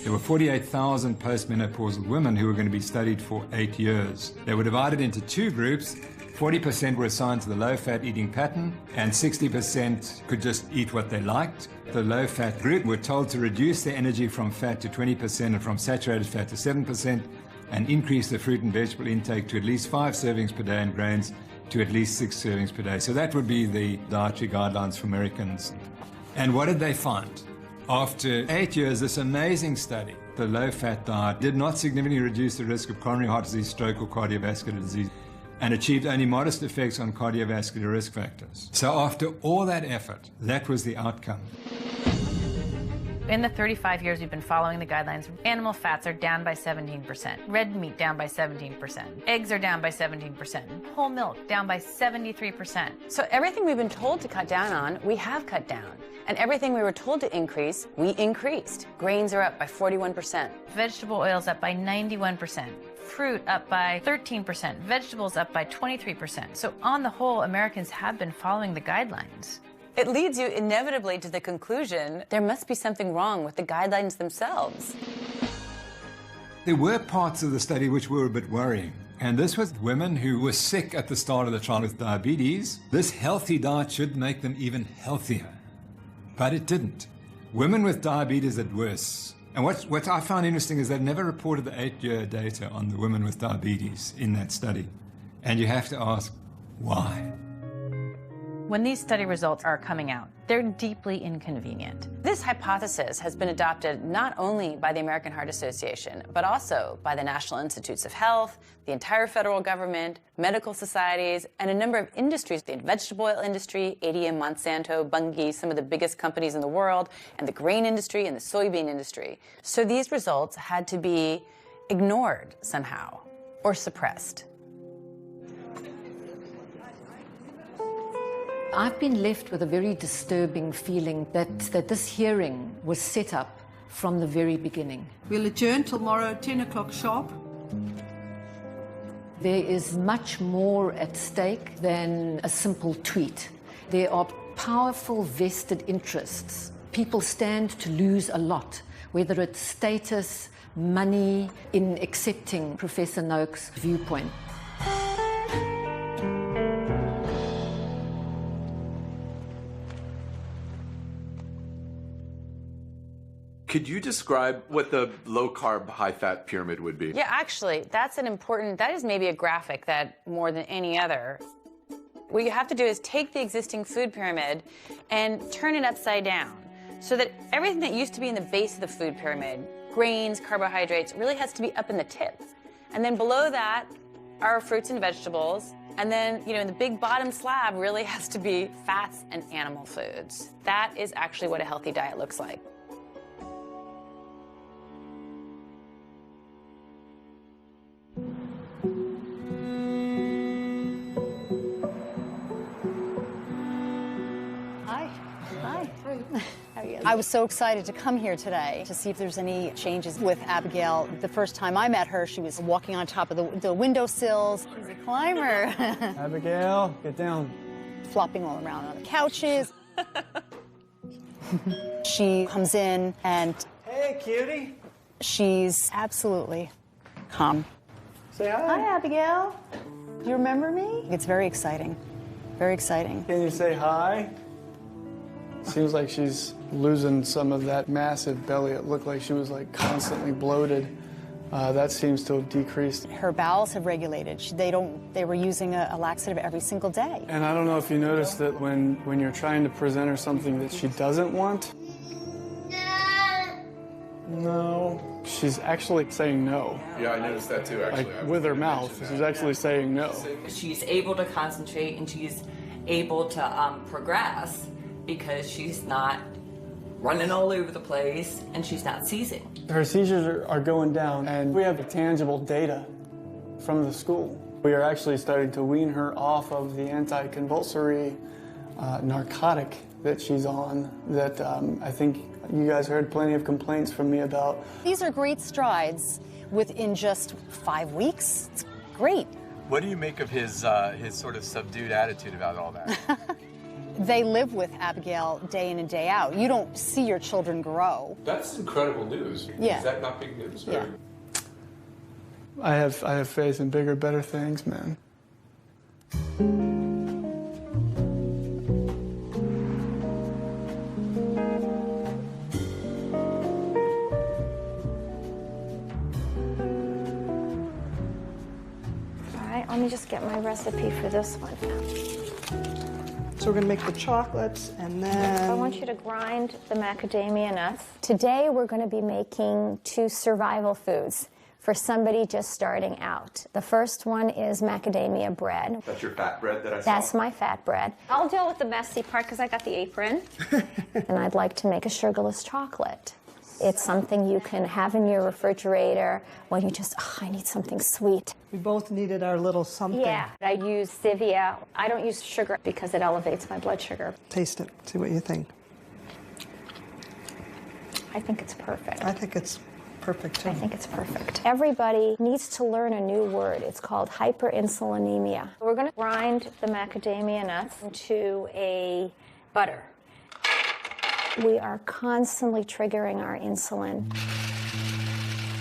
There were 48,000 postmenopausal women who were going to be studied for 8 years. They were divided into two groups. 40% were assigned to the low-fat eating pattern, and 60% could just eat what they liked. The low-fat group were told to reduce their energy from fat to 20% and from saturated fat to 7%, and increase their fruit and vegetable intake to at least 5 servings per day and grains to at least 6 servings per day. So that would be the dietary guidelines for Americans. And what did they find? After 8 years, this amazing study, the low-fat diet did not significantly reduce the risk of coronary heart disease, stroke, or cardiovascular disease, and achieved only modest effects on cardiovascular risk factors. So after all that effort, that was the outcome. In the 35 years we've been following the guidelines, animal fats are down by 17%, red meat down by 17%, eggs are down by 17%, whole milk down by 73%. So everything we've been told to cut down on, we have cut down. And everything we were told to increase, we increased. Grains are up by 41%, vegetable oils up by 91%. Fruit up by 13%, vegetables up by 23%. So on the whole, Americans have been following the guidelines. It leads you inevitably to the conclusion there must be something wrong with the guidelines themselves. There were parts of the study which were a bit worrying. And this was women who were sick at the start of the trial with diabetes. This healthy diet should make them even healthier. But it didn't. Women with diabetes did worse. And what I found interesting is they never reported the 8-year data on the women with diabetes in that study. And you have to ask, why? When these study results are coming out, they're deeply inconvenient. This hypothesis has been adopted not only by the American Heart Association, but also by the National Institutes of Health, the entire federal government, medical societies, and a number of industries, the vegetable oil industry, ADM, Monsanto, Bunge, some of the biggest companies in the world, and the grain industry and the soybean industry. So these results had to be ignored somehow or suppressed. I've been left with a very disturbing feeling that this hearing was set up from the very beginning. We'll adjourn tomorrow, 10 o'clock sharp. There is much more at stake than a simple tweet. There are powerful vested interests. People stand to lose a lot, whether it's status, money, in accepting Professor Noakes' viewpoint. Could you describe what the low-carb, high-fat pyramid would be? Yeah, actually, that is maybe a graphic that more than any other. What you have to do is take the existing food pyramid and turn it upside down so that everything that used to be in the base of the food pyramid, grains, carbohydrates, really has to be up in the tip. And then below that are fruits and vegetables. And then, in the big bottom slab really has to be fats and animal foods. That is actually what a healthy diet looks like. Hi. Hi. How are you? I was so excited to come here today to see if there's any changes with Abigail. The first time I met her, she was walking on top of the windowsills. She's a climber. Abigail, get down. Flopping all around on the couches. She comes in and... Hey, cutie. She's absolutely calm. Say hi. Hi, Abigail. Do you remember me? It's very exciting. Very exciting. Can you say hi? Seems like she's losing some of that massive belly. It looked like she was like constantly bloated. That seems to have decreased. Her bowels have regulated. They were using a laxative every single day. And I don't know if you noticed that when you're trying to present her something that she doesn't want. No. She's actually saying no. Yeah, I noticed that too, actually. Like with her mouth, she's actually saying no. She's able to concentrate and she's able to progress because she's not running all over the place and she's not seizing. Her seizures are going down, and we have tangible data from the school. We are actually starting to wean her off of the anti-convulsory narcotic that she's on that I think you guys heard plenty of complaints from me about. These are great strides within just 5 weeks. It's great. What do you make of his sort of subdued attitude about all that? They live with Abigail day in and day out. You don't see your children grow. That's incredible news. Yeah. Is that not big news? Yeah. I have faith in bigger, better things, man. All right, let me just get my recipe for this one. So we're going to make the chocolates, and then... I want you to grind the macadamia nuts. Today we're going to be making 2 survival foods for somebody just starting out. The first one is macadamia bread. That's your fat bread that I saw? That's my fat bread. I'll deal with the messy part because I got the apron. And I'd like to make a sugarless chocolate. It's something you can have in your refrigerator when you just, I need something sweet. We both needed our little something. Yeah, I use stevia. I don't use sugar because it elevates my blood sugar. Taste it. See what you think. I think it's perfect. I think it's perfect, too. I think it's perfect. Everybody needs to learn a new word. It's called hyperinsulinemia. We're going to grind the macadamia nuts into a butter. We are constantly triggering our insulin.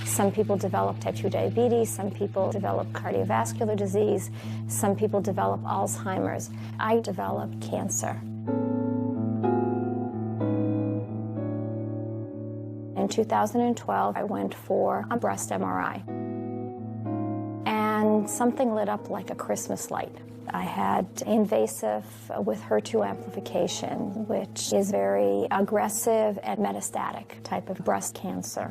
Some people develop type 2 diabetes, some people develop cardiovascular disease, some people develop Alzheimer's. I developed cancer. In 2012, I went for a breast MRI. And something lit up like a Christmas light. I had invasive with HER2 amplification, which is very aggressive and metastatic type of breast cancer.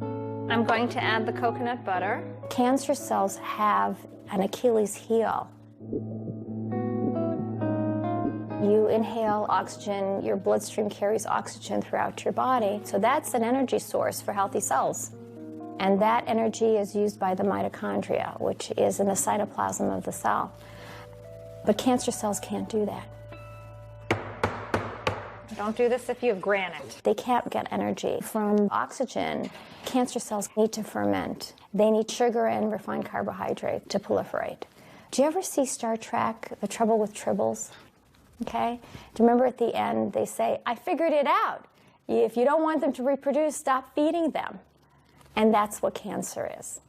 I'm going to add the coconut butter. Cancer cells have an Achilles heel. You inhale oxygen, your bloodstream carries oxygen throughout your body, so that's an energy source for healthy cells. And that energy is used by the mitochondria, which is in the cytoplasm of the cell. But cancer cells can't do that. Don't do this if you have granite. They can't get energy from oxygen. Cancer cells need to ferment. They need sugar and refined carbohydrate to proliferate. Do you ever see Star Trek, The Trouble with Tribbles? Okay? Do you remember at the end they say, I figured it out. If you don't want them to reproduce, stop feeding them. And that's what cancer is.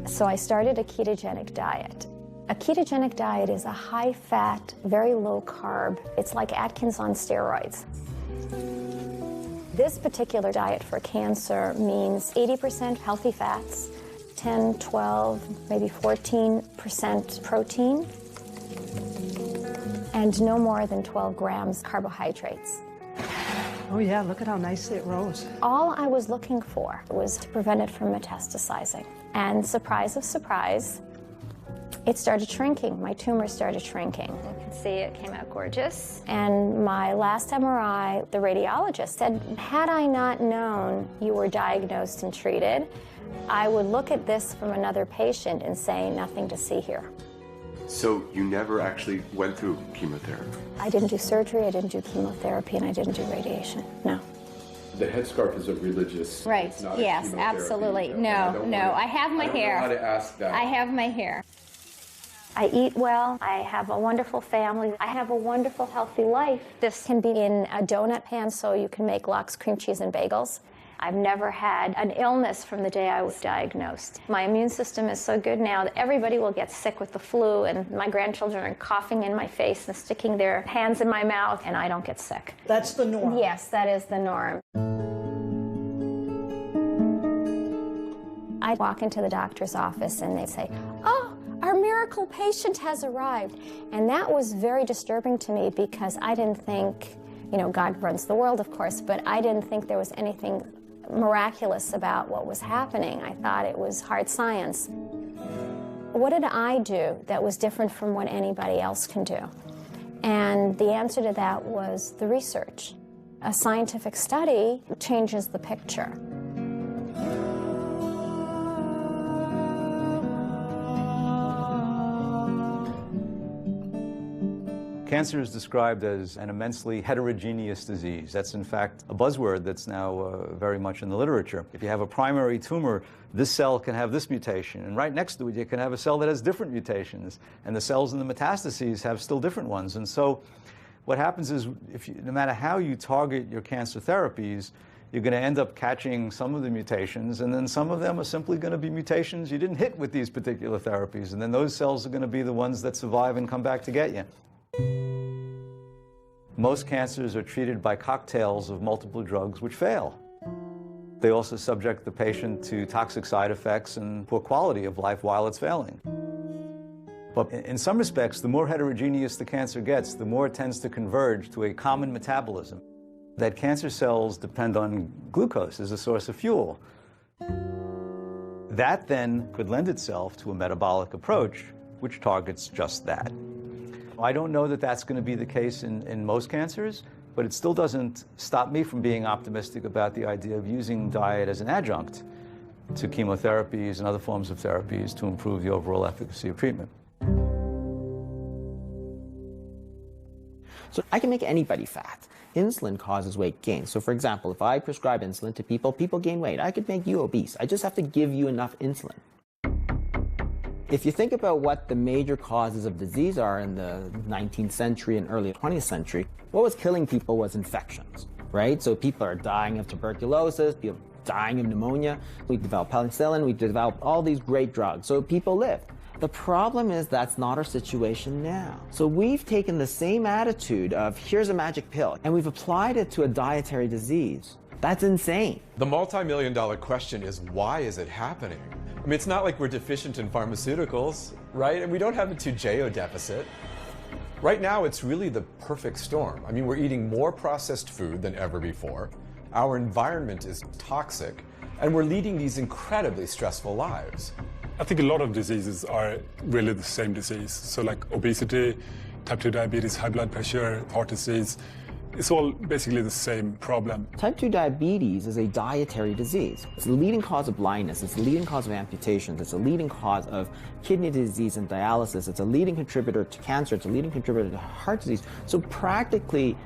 So I started a ketogenic diet. A ketogenic diet is a high-fat, very low-carb. It's like Atkins on steroids. This particular diet for cancer means 80% healthy fats, 10, 12, maybe 14% protein, and no more than 12 grams carbohydrates. Oh yeah, look at how nicely it rose. All I was looking for was to prevent it from metastasizing. And surprise of surprise, it started shrinking. My tumor started shrinking. You can see it came out gorgeous. And my last MRI, the radiologist said, had I not known you were diagnosed and treated, I would look at this from another patient and say, nothing to see here. So you never actually went through chemotherapy? I didn't do surgery, I didn't do chemotherapy, and I didn't do radiation, no. The headscarf is a religious... Right, it's not a yes, chemotherapy. absolutely. No, I have my hair. I don't know how to ask that. I have my hair. I eat well, I have a wonderful family, I have a wonderful, healthy life. This can be in a donut pan, so you can make lox, cream cheese, and bagels. I've never had an illness from the day I was diagnosed. My immune system is so good now that everybody will get sick with the flu, and my grandchildren are coughing in my face and sticking their hands in my mouth, and I don't get sick. That's the norm. Yes, that is the norm. I walk into the doctor's office and they say, oh, our miracle patient has arrived. And that was very disturbing to me because I didn't think, you know, God runs the world, of course, but I didn't think there was anything miraculous about what was happening. I thought it was hard science. What did I do that was different from what anybody else can do? And the answer to that was the research. A scientific study changes the picture. Cancer is described as an immensely heterogeneous disease. That's in fact a buzzword that's now very much in the literature. If you have a primary tumor, this cell can have this mutation, and right next to it you can have a cell that has different mutations, and the cells in the metastases have still different ones. And so what happens is, no matter how you target your cancer therapies, you're going to end up catching some of the mutations, and then some of them are simply going to be mutations you didn't hit with these particular therapies, and then those cells are going to be the ones that survive and come back to get you. Most cancers are treated by cocktails of multiple drugs which fail. They also subject the patient to toxic side effects and poor quality of life while it's failing. But in some respects, the more heterogeneous the cancer gets, the more it tends to converge to a common metabolism. That cancer cells depend on glucose as a source of fuel. That then could lend itself to a metabolic approach which targets just that. I don't know that that's going to be the case in most cancers, but it still doesn't stop me from being optimistic about the idea of using diet as an adjunct to chemotherapies and other forms of therapies to improve the overall efficacy of treatment. So I can make anybody fat. Insulin causes weight gain. So for example, if I prescribe insulin to people, people gain weight. I could make you obese. I just have to give you enough insulin. If you think about what the major causes of disease are in the 19th century and early 20th century, what was killing people was infections, right? So people are dying of tuberculosis, people dying of pneumonia. We developed penicillin, we developed all these great drugs, so people lived. The problem is that's not our situation now. So we've taken the same attitude of here's a magic pill and we've applied it to a dietary disease. That's insane. The multi-million-dollar question is, why is it happening? I mean, it's not like we're deficient in pharmaceuticals, right? And we don't have a 2JO deficit. Right now, it's really the perfect storm. I mean, we're eating more processed food than ever before. Our environment is toxic, and we're leading these incredibly stressful lives. I think a lot of diseases are really the same disease. So like obesity, type 2 diabetes, high blood pressure, heart disease, it's all basically the same problem. Type 2 diabetes is a dietary disease. It's the leading cause of blindness, it's the leading cause of amputations, it's a leading cause of kidney disease and dialysis, it's a leading contributor to cancer, it's a leading contributor to heart disease. So practically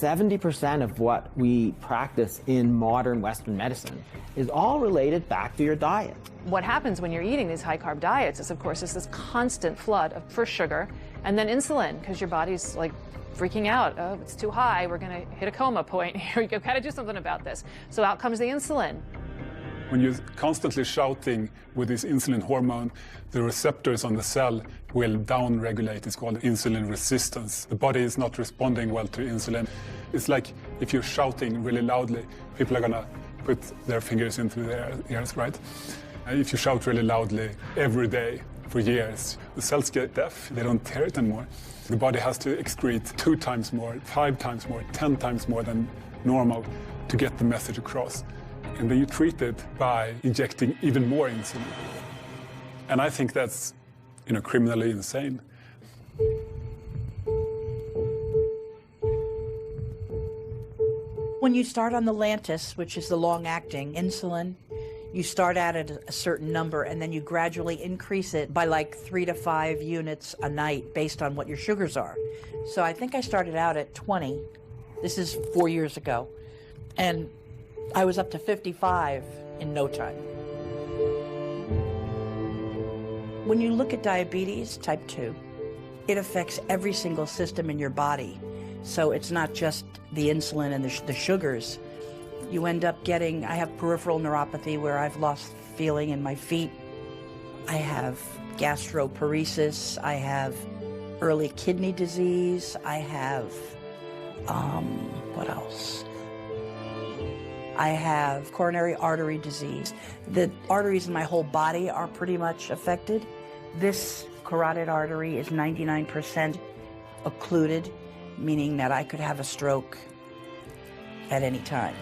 70% of what we practice in modern Western medicine is all related back to your diet. What happens when you're eating these high-carb diets is, of course, is this constant flood of first sugar and then insulin, because your body's like freaking out. Oh, it's too high. We're going to hit a coma point. Here we go. Got to do something about this. So out comes the insulin. When you're constantly shouting with this insulin hormone, the receptors on the cell will down-regulate. It's called insulin resistance. The body is not responding well to insulin. It's like if you're shouting really loudly, people are gonna put their fingers into their ears, right? If you shout really loudly every day for years, the cells get deaf. They don't hear it anymore. The body has to excrete 2 times more, 5 times more, 10 times more than normal to get the message across. And then you treat it by injecting even more insulin. And I think that's, criminally insane. When you start on the Lantus, which is the long-acting insulin, you start out at a certain number and then you gradually increase it by like 3 to 5 units a night based on what your sugars are. So I think I started out at 20. This is 4 years ago. And I was up to 55 in no time. When you look at diabetes type 2, it affects every single system in your body. So it's not just the insulin and the sugars. You end up getting, I have peripheral neuropathy where I've lost feeling in my feet. I have gastroparesis. I have early kidney disease. I have, what else? I have coronary artery disease. The arteries in my whole body are pretty much affected. This carotid artery is 99% occluded, meaning that I could have a stroke at any time.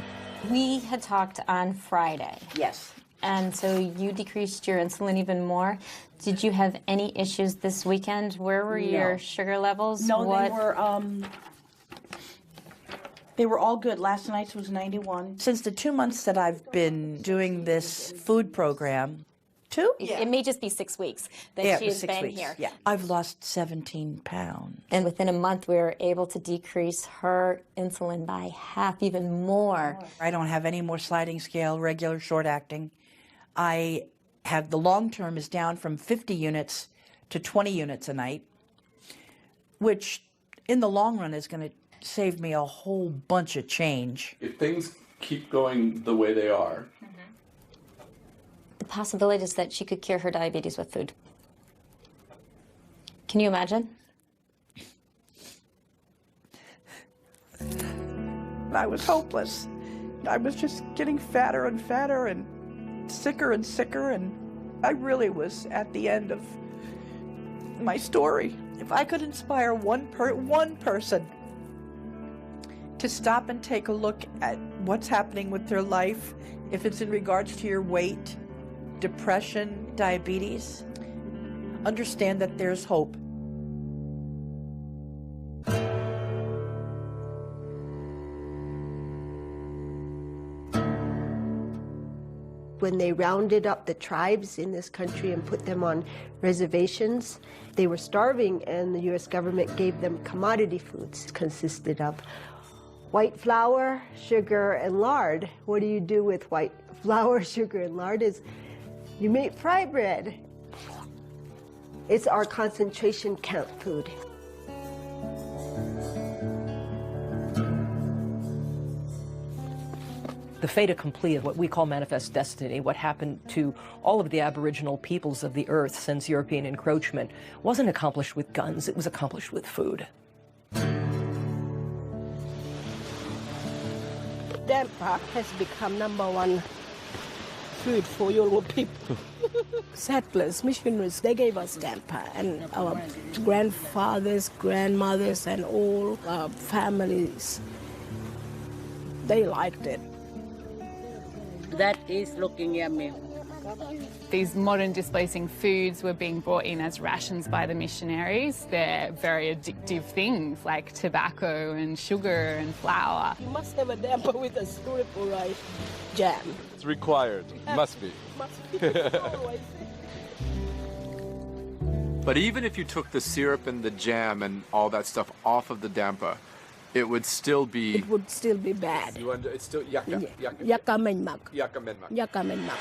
We had talked on Friday. Yes. And so you decreased your insulin even more. Did you have any issues this weekend? Where were your sugar levels? No, they were all good. Last night's was 91. Since the 2 months that I've been doing this food program, 2? It may just be 6 weeks that she has been here. Yeah. I've lost 17 pounds. And within a month, we were able to decrease her insulin by half, even more. I don't have any more sliding scale, regular short acting. I have the long term is down from 50 units to 20 units a night, which in the long run is going to save me a whole bunch of change. If things keep going the way they are, the possibility is that she could cure her diabetes with food. Can you imagine? I was hopeless. I was just getting fatter and fatter and sicker, and I really was at the end of my story. If I could inspire one person to stop and take a look at what's happening with their life, if it's in regards to your weight, depression, diabetes, understand that there's hope. When they rounded up the tribes in this country and put them on reservations, they were starving, and the U.S. government gave them commodity foods. It consisted of white flour, sugar, and lard. What do you do with white flour, sugar, and lard? Is you make fry bread. It's our concentration camp food. The fait accompli of what we call manifest destiny, what happened to all of the Aboriginal peoples of the earth since European encroachment, wasn't accomplished with guns, it was accomplished with food. Damper has become #1 food for Yoruba people. Settlers, missionaries, they gave us damper, and our grandfathers, grandmothers, and all our families, they liked it. That is looking yummy. These modern displacing foods were being brought in as rations by the missionaries. They're very addictive things like tobacco and sugar and flour. You must have a damper with a syrup or rice jam. it's required. Must be. Must be. Always. But even if you took the syrup and the jam and all that stuff off of the damper, it would still be... It would still be bad. It's still yakka. Yakka menmak. Yakka menmak. Yakka menmak.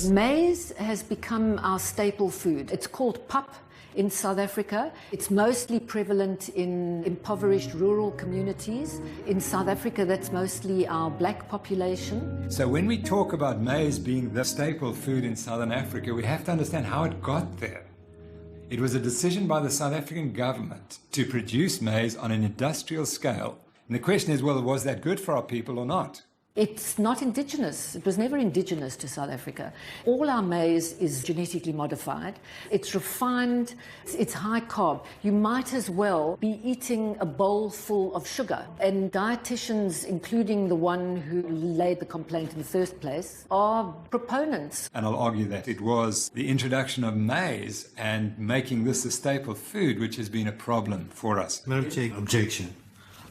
Maize has become our staple food. It's called pap in South Africa. It's mostly prevalent in impoverished rural communities. In South Africa, that's mostly our black population. So when we talk about maize being the staple food in Southern Africa, we have to understand how it got there. It was a decision by the South African government to produce maize on an industrial scale. And the question is, well, was that good for our people or not? It's not indigenous. It was never indigenous to South Africa. All our maize is genetically modified. It's refined. It's high carb. You might as well be eating a bowl full of sugar. And dietitians, including the one who laid the complaint in the first place, are proponents. And I'll argue that it was the introduction of maize and making this a staple food which has been a problem for us. Madam Chair, objection.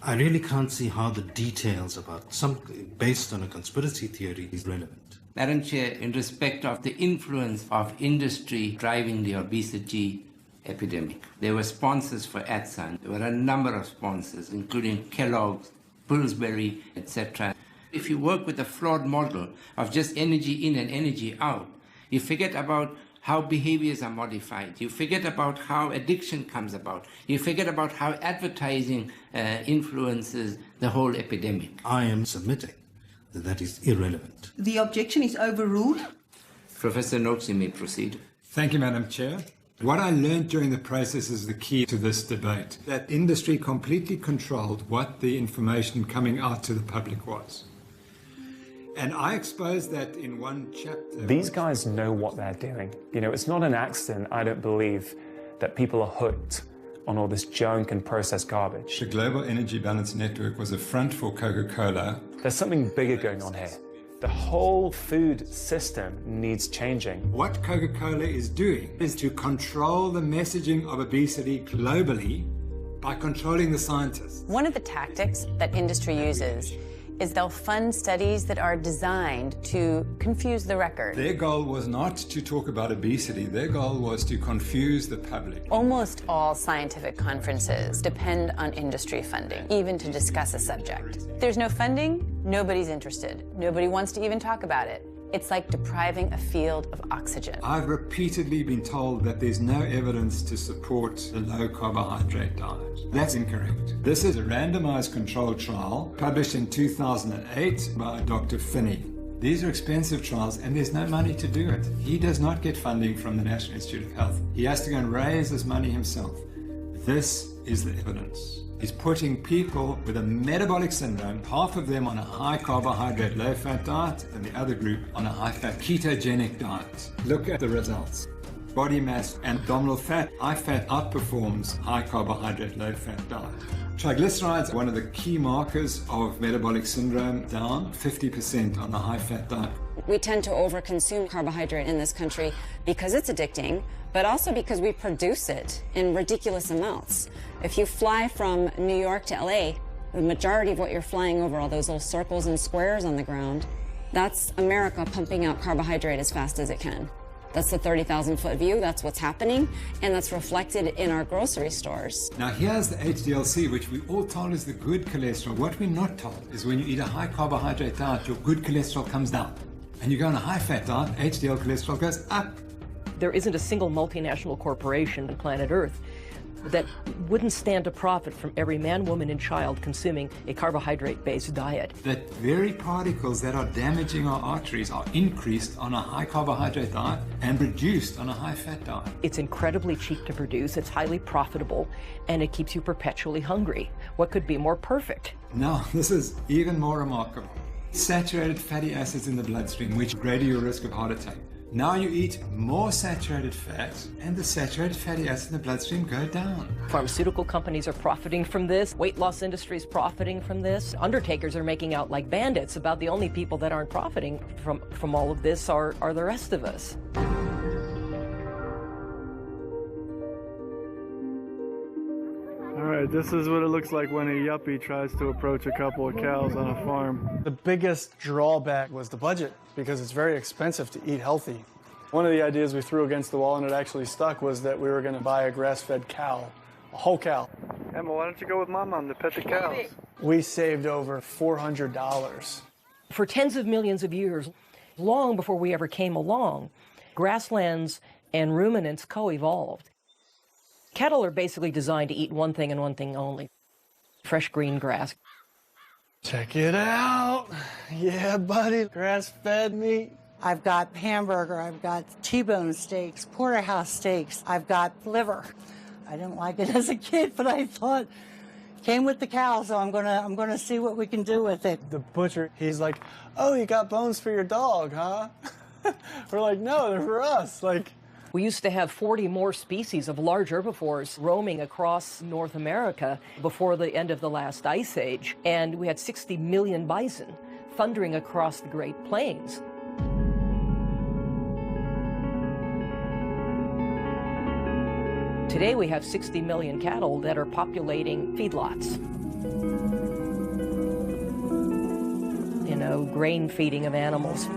I really can't see how the details about something based on a conspiracy theory is relevant. Madam Chair, in respect of the influence of industry driving the obesity epidemic, there were sponsors for ATSAN. There were a number of sponsors, including Kellogg's, Pillsbury, etc. If you work with a flawed model of just energy in and energy out, you forget about how behaviors are modified. You forget about how addiction comes about. You forget about how advertising influences the whole epidemic. I am submitting that that is irrelevant. The objection is overruled. Professor Noakes, you may proceed. Thank you, Madam Chair. What I learned during the process is the key to this debate, that industry completely controlled what the information coming out to the public was. And I exposed that in one chapter. These guys know what they're doing. You know, it's not an accident, I don't believe, that people are hooked on all this junk and processed garbage. The Global Energy Balance Network was a front for Coca-Cola. There's something bigger going on here. The whole food system needs changing. What Coca-Cola is doing is to control the messaging of obesity globally by controlling the scientists. One of the tactics that industry uses is they'll fund studies that are designed to confuse the record. Their goal was not to talk about obesity. Their goal was to confuse the public. Almost all scientific conferences depend on industry funding, even to discuss a subject. If there's no funding, nobody's interested. Nobody wants to even talk about it. It's like depriving a field of oxygen. I've repeatedly been told that there's no evidence to support the low-carbohydrate diet. That's incorrect. This is a randomized controlled trial published in 2008 by Dr. Finney. These are expensive trials and there's no money to do it. He does not get funding from the National Institute of Health. He has to go and raise this money himself. This is the evidence. He's putting people with a metabolic syndrome, half of them on a high carbohydrate, low fat diet, and the other group on a high fat ketogenic diet. Look at the results. Body mass and abdominal fat, high fat outperforms high carbohydrate, low fat diet. Triglycerides, one of the key markers of metabolic syndrome, down 50% on the high fat diet. We tend to overconsume carbohydrate in this country because it's addicting, but also because we produce it in ridiculous amounts. If you fly from New York to LA, the majority of what you're flying over, all those little circles and squares on the ground, that's America pumping out carbohydrate as fast as it can. That's the 30,000-foot view, that's what's happening, and that's reflected in our grocery stores. Now here's the HDLC, which we all told is the good cholesterol. What we're not told is when you eat a high carbohydrate diet, your good cholesterol comes down. And you go on a high fat diet, HDL cholesterol goes up. There isn't a single multinational corporation on planet Earth that wouldn't stand to profit from every man, woman, and child consuming a carbohydrate-based diet. That very particles that are damaging our arteries are increased on a high carbohydrate diet and reduced on a high fat diet. It's incredibly cheap to produce, it's highly profitable, and it keeps you perpetually hungry. What could be more perfect? Now, this is even more remarkable. Saturated fatty acids in the bloodstream, which greater your risk of heart attack. Now you eat more saturated fat, and the saturated fatty acids in the bloodstream go down. Pharmaceutical companies are profiting from this. Weight loss industry is profiting from this. Undertakers are making out like bandits. About the only people that aren't profiting from all of this are the rest of us. All right, this is what it looks like when a yuppie tries to approach a couple of cows on a farm. The biggest drawback was the budget, because it's very expensive to eat healthy. One of the ideas we threw against the wall, and it actually stuck, was that we were going to buy a grass-fed cow, a whole cow. Emma, why don't you go with my mom to pet the cows? We saved over $400. For tens of millions of years, long before we ever came along, grasslands and ruminants co-evolved. Cattle are basically designed to eat one thing and one thing only: fresh green grass. Check it out. Yeah, buddy, grass-fed meat. I've got hamburger, I've got T-bone steaks, porterhouse steaks, I've got liver. I didn't like it as a kid, but I thought came with the cow, so I'm gonna see what we can do with it. The butcher, he's like, "Oh, you got bones for your dog, huh?" We're like, "No, they're for us." Like, we used to have 40 more species of large herbivores roaming across North America before the end of the last ice age, and we had 60 million bison thundering across the Great Plains. Today we have 60 million cattle that are populating feedlots. You know, grain feeding of animals.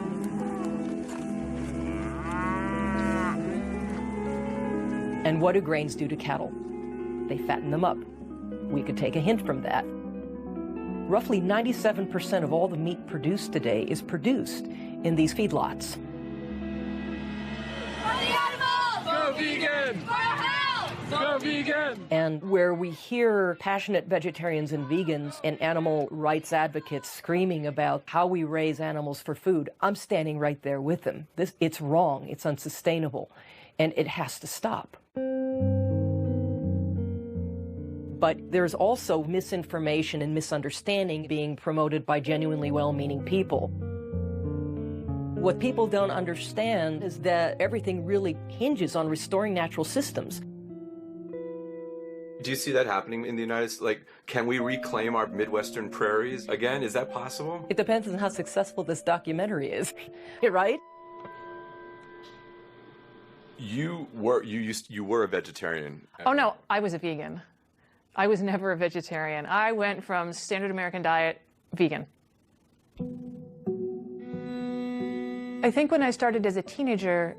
And what do grains do to cattle? They fatten them up. We could take a hint from that. Roughly 97% of all the meat produced today is produced in these feedlots. Go vegan! Go vegan! And where we hear passionate vegetarians and vegans and animal rights advocates screaming about how we raise animals for food, I'm standing right there with them. It's wrong, it's unsustainable, and it has to stop. But there's also misinformation and misunderstanding being promoted by genuinely well-meaning people. What people don't understand is that everything really hinges on restoring natural systems. Do you see that happening in the United States? Like, can we reclaim our Midwestern prairies again? Is that possible? It depends on how successful this documentary is, right? You were a vegetarian. Oh no, I was a vegan. I was never a vegetarian. I went from standard American diet, vegan. I think when I started as a teenager,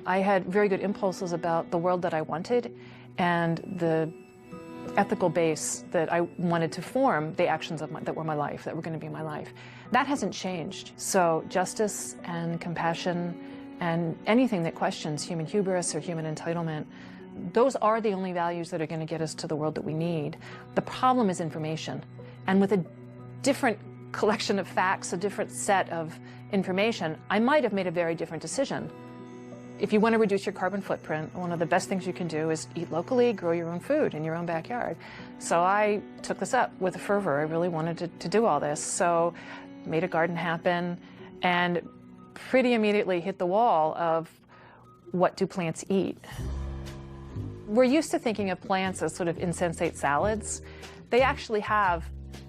I had very good impulses about the world that I wanted and the ethical base that I wanted to form the actions of that were my life, that were going to be my life. That hasn't changed. So justice and compassion and anything that questions human hubris or human entitlement, those are the only values that are going to get us to the world that we need. The problem is information. And with a different collection of facts, a different set of information, I might have made a very different decision. If you want to reduce your carbon footprint, one of the best things you can do is eat locally, grow your own food in your own backyard. So I took this up with a fervor. I really wanted to do all this. So made a garden happen and pretty immediately hit the wall of what do plants eat? We're used to thinking of plants as sort of insensate salads. They actually have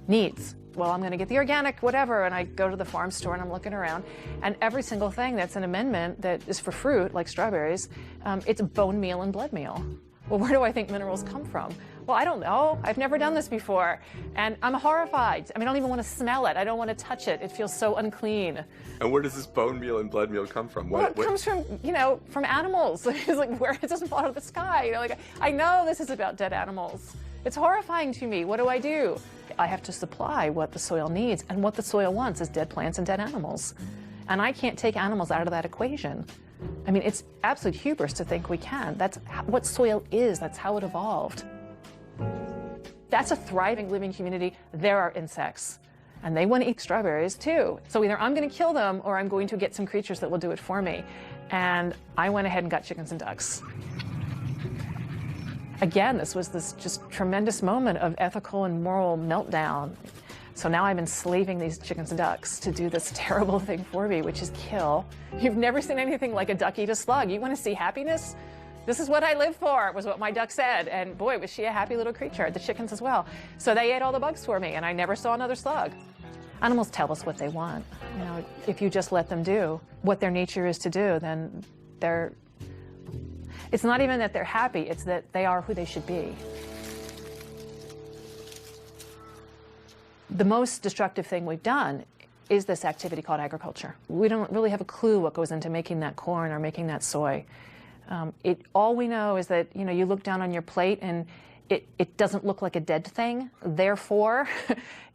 needs. Well, I'm going to get the organic whatever, and I go to the farm store and I'm looking around, and every single thing that's an amendment that is for fruit, like strawberries, it's bone meal and blood meal. Well, where do I think minerals come from? Well, I don't know. I've never done this before, and I'm horrified. I mean, I don't even want to smell it. I don't want to touch it. It feels so unclean. And where does this bone meal and blood meal come from? Well, it comes from, from animals. It's like, where it doesn't fall out of the sky. Like, I know this is about dead animals. It's horrifying to me. What do? I have to supply what the soil needs, and what the soil wants is dead plants and dead animals. And I can't take animals out of that equation. I mean, it's absolute hubris to think we can. That's what soil is. That's how it evolved. That's a thriving living community. There are insects, and they want to eat strawberries too. So either I'm going to kill them or I'm going to get some creatures that will do it for me. And I went ahead and got chickens and ducks. Again, this was this just tremendous moment of ethical and moral meltdown. So now I'm enslaving these chickens and ducks to do this terrible thing for me, which is kill. You've never seen anything like a duck eat a slug. You want to see happiness? This is what I live for, was what my duck said. And boy, was she a happy little creature, the chickens as well. So they ate all the bugs for me, and I never saw another slug. Animals tell us what they want. If you just let them do what their nature is to do, then it's not even that they're happy, it's that they are who they should be. The most destructive thing we've done is this activity called agriculture. We don't really have a clue what goes into making that corn or making that soy. All we know is that, you look down on your plate and it doesn't look like a dead thing. Therefore,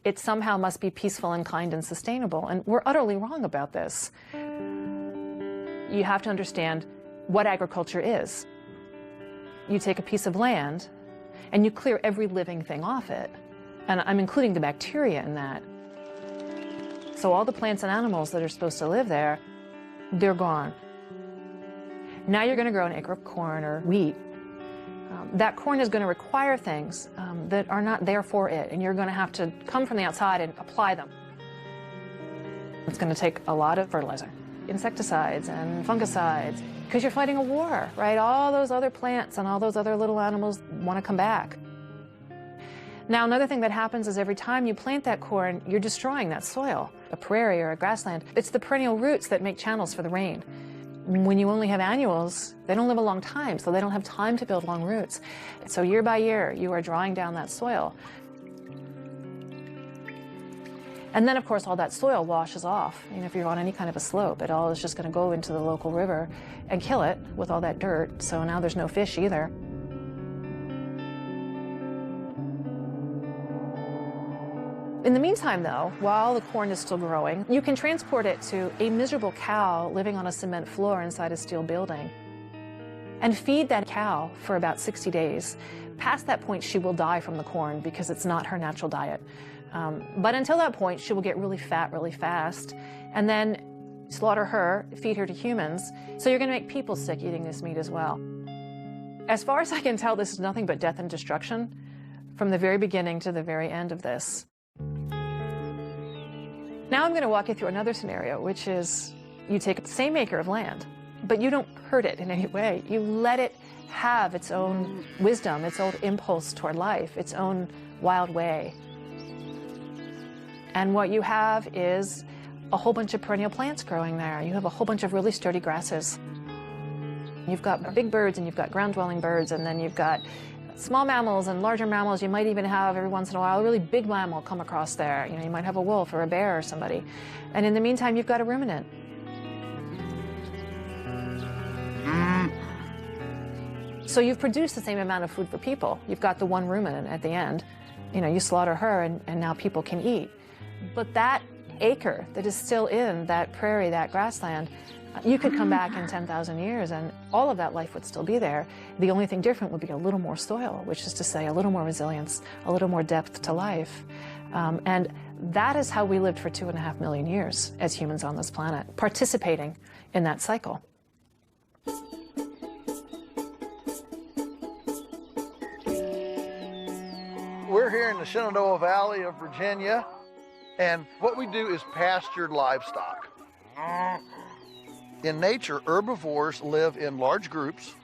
it somehow must be peaceful and kind and sustainable. And we're utterly wrong about this. You have to understand what agriculture is. You take a piece of land and you clear every living thing off it. And I'm including the bacteria in that. So all the plants and animals that are supposed to live there, they're gone. Now you're going to grow an acre of corn or wheat. That corn is going to require things that are not there for it, and you're going to have to come from the outside and apply them. It's going to take a lot of fertilizer, insecticides and fungicides, because you're fighting a war, right? All those other plants and all those other little animals want to come back. Now, another thing that happens is every time you plant that corn, you're destroying that soil, a prairie or a grassland. It's the perennial roots that make channels for the rain. When you only have annuals, they don't live a long time, so they don't have time to build long roots. So year by year, you are drawing down that soil. And then, of course, all that soil washes off. You know, if you're on any kind of a slope, it all is just going to go into the local river and kill it with all that dirt. So now there's no fish either. In the meantime, though, while the corn is still growing, you can transport it to a miserable cow living on a cement floor inside a steel building and feed that cow for about 60 days. Past that point, she will die from the corn because it's not her natural diet. But until that point, she will get really fat really fast, and then slaughter her, feed her to humans. So you're going to make people sick eating this meat as well. As far as I can tell, this is nothing but death and destruction from the very beginning to the very end of this. Now I'm going to walk you through another scenario, which is you take the same acre of land, but you don't hurt it in any way. You let it have its own wisdom, its own impulse toward life, its own wild way. And what you have is a whole bunch of perennial plants growing there. You have a whole bunch of really sturdy grasses. You've got big birds and you've got ground-dwelling birds, and then you've got small mammals and larger mammals. You might even have, every once in a while, a really big mammal come across there. You know, you might have a wolf or a bear or somebody. And in the meantime, you've got a ruminant. So you've produced the same amount of food for people. You've got the one ruminant at the end. You know, you slaughter her and now people can eat. But that acre that is still in that prairie, that grassland, you could come back in 10,000 years and all of that life would still be there. The only thing different would be a little more soil, which is to say a little more resilience, a little more depth to life. And that is how we lived for 2.5 million years as humans on this planet, participating in that cycle. We're here in the Shenandoah Valley of Virginia, and what we do is pastured livestock. In nature, herbivores live in large groups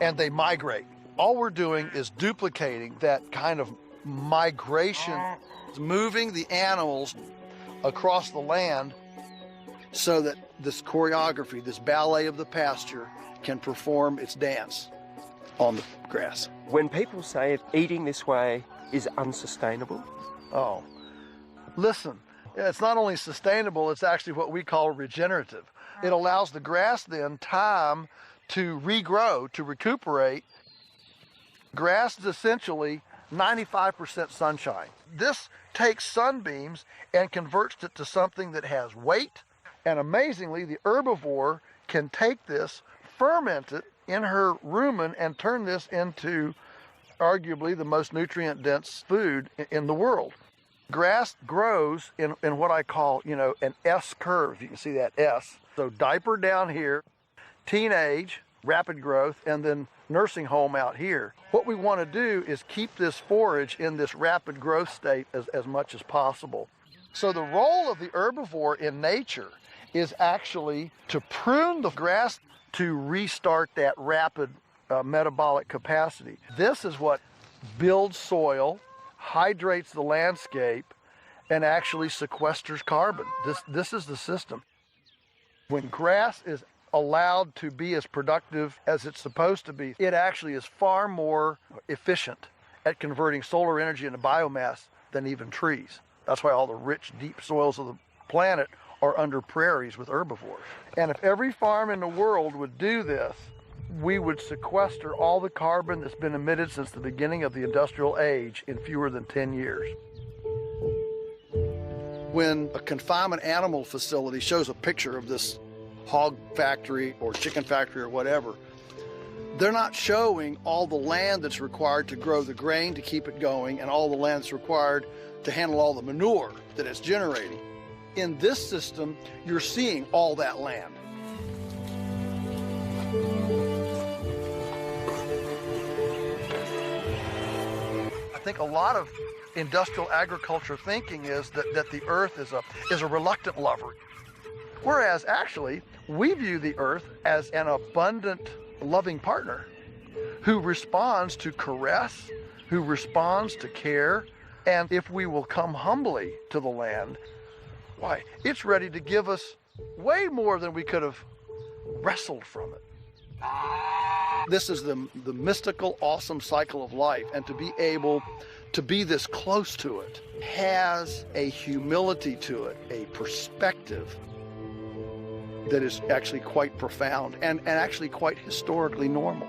and they migrate. All we're doing is duplicating that kind of migration, moving the animals across the land so that this choreography, this ballet of the pasture, can perform its dance on the grass. When people say eating this way is unsustainable, oh, listen, it's not only sustainable, it's actually what we call regenerative. It allows the grass then time to regrow, to recuperate. Grass is essentially 95% sunshine. This takes sunbeams and converts it to something that has weight. And amazingly, the herbivore can take this, ferment it in her rumen, and turn this into arguably the most nutrient-dense food in the world. Grass grows in what I call, you know, an S curve. You can see that S. So diaper down here, teenage, rapid growth, and then nursing home out here. What we want to do is keep this forage in this rapid growth state as much as possible. So the role of the herbivore in nature is actually to prune the grass to restart that rapid metabolic capacity. This is what builds soil, hydrates the landscape, and actually sequesters carbon. This is the system. When grass is allowed to be as productive as it's supposed to be, it actually is far more efficient at converting solar energy into biomass than even trees. That's why all the rich, deep soils of the planet are under prairies with herbivores. And if every farm in the world would do this, we would sequester all the carbon that's been emitted since the beginning of the industrial age in fewer than 10 years. When a confinement animal facility shows a picture of this hog factory or chicken factory or whatever, They're not showing all the land that's required to grow the grain to keep it going and all the land that's required to handle all the manure that it's generating. In this system, you're seeing all that land. I think a lot of industrial agriculture thinking is that the earth is a reluctant lover. Whereas actually, we view the earth as an abundant, loving partner who responds to caress, who responds to care, and if we will come humbly to the land, why, it's ready to give us way more than we could have wrestled from it. This is the mystical, awesome cycle of life, and to be able to be this close to it has a humility to it, a perspective that is actually quite profound and actually quite historically normal.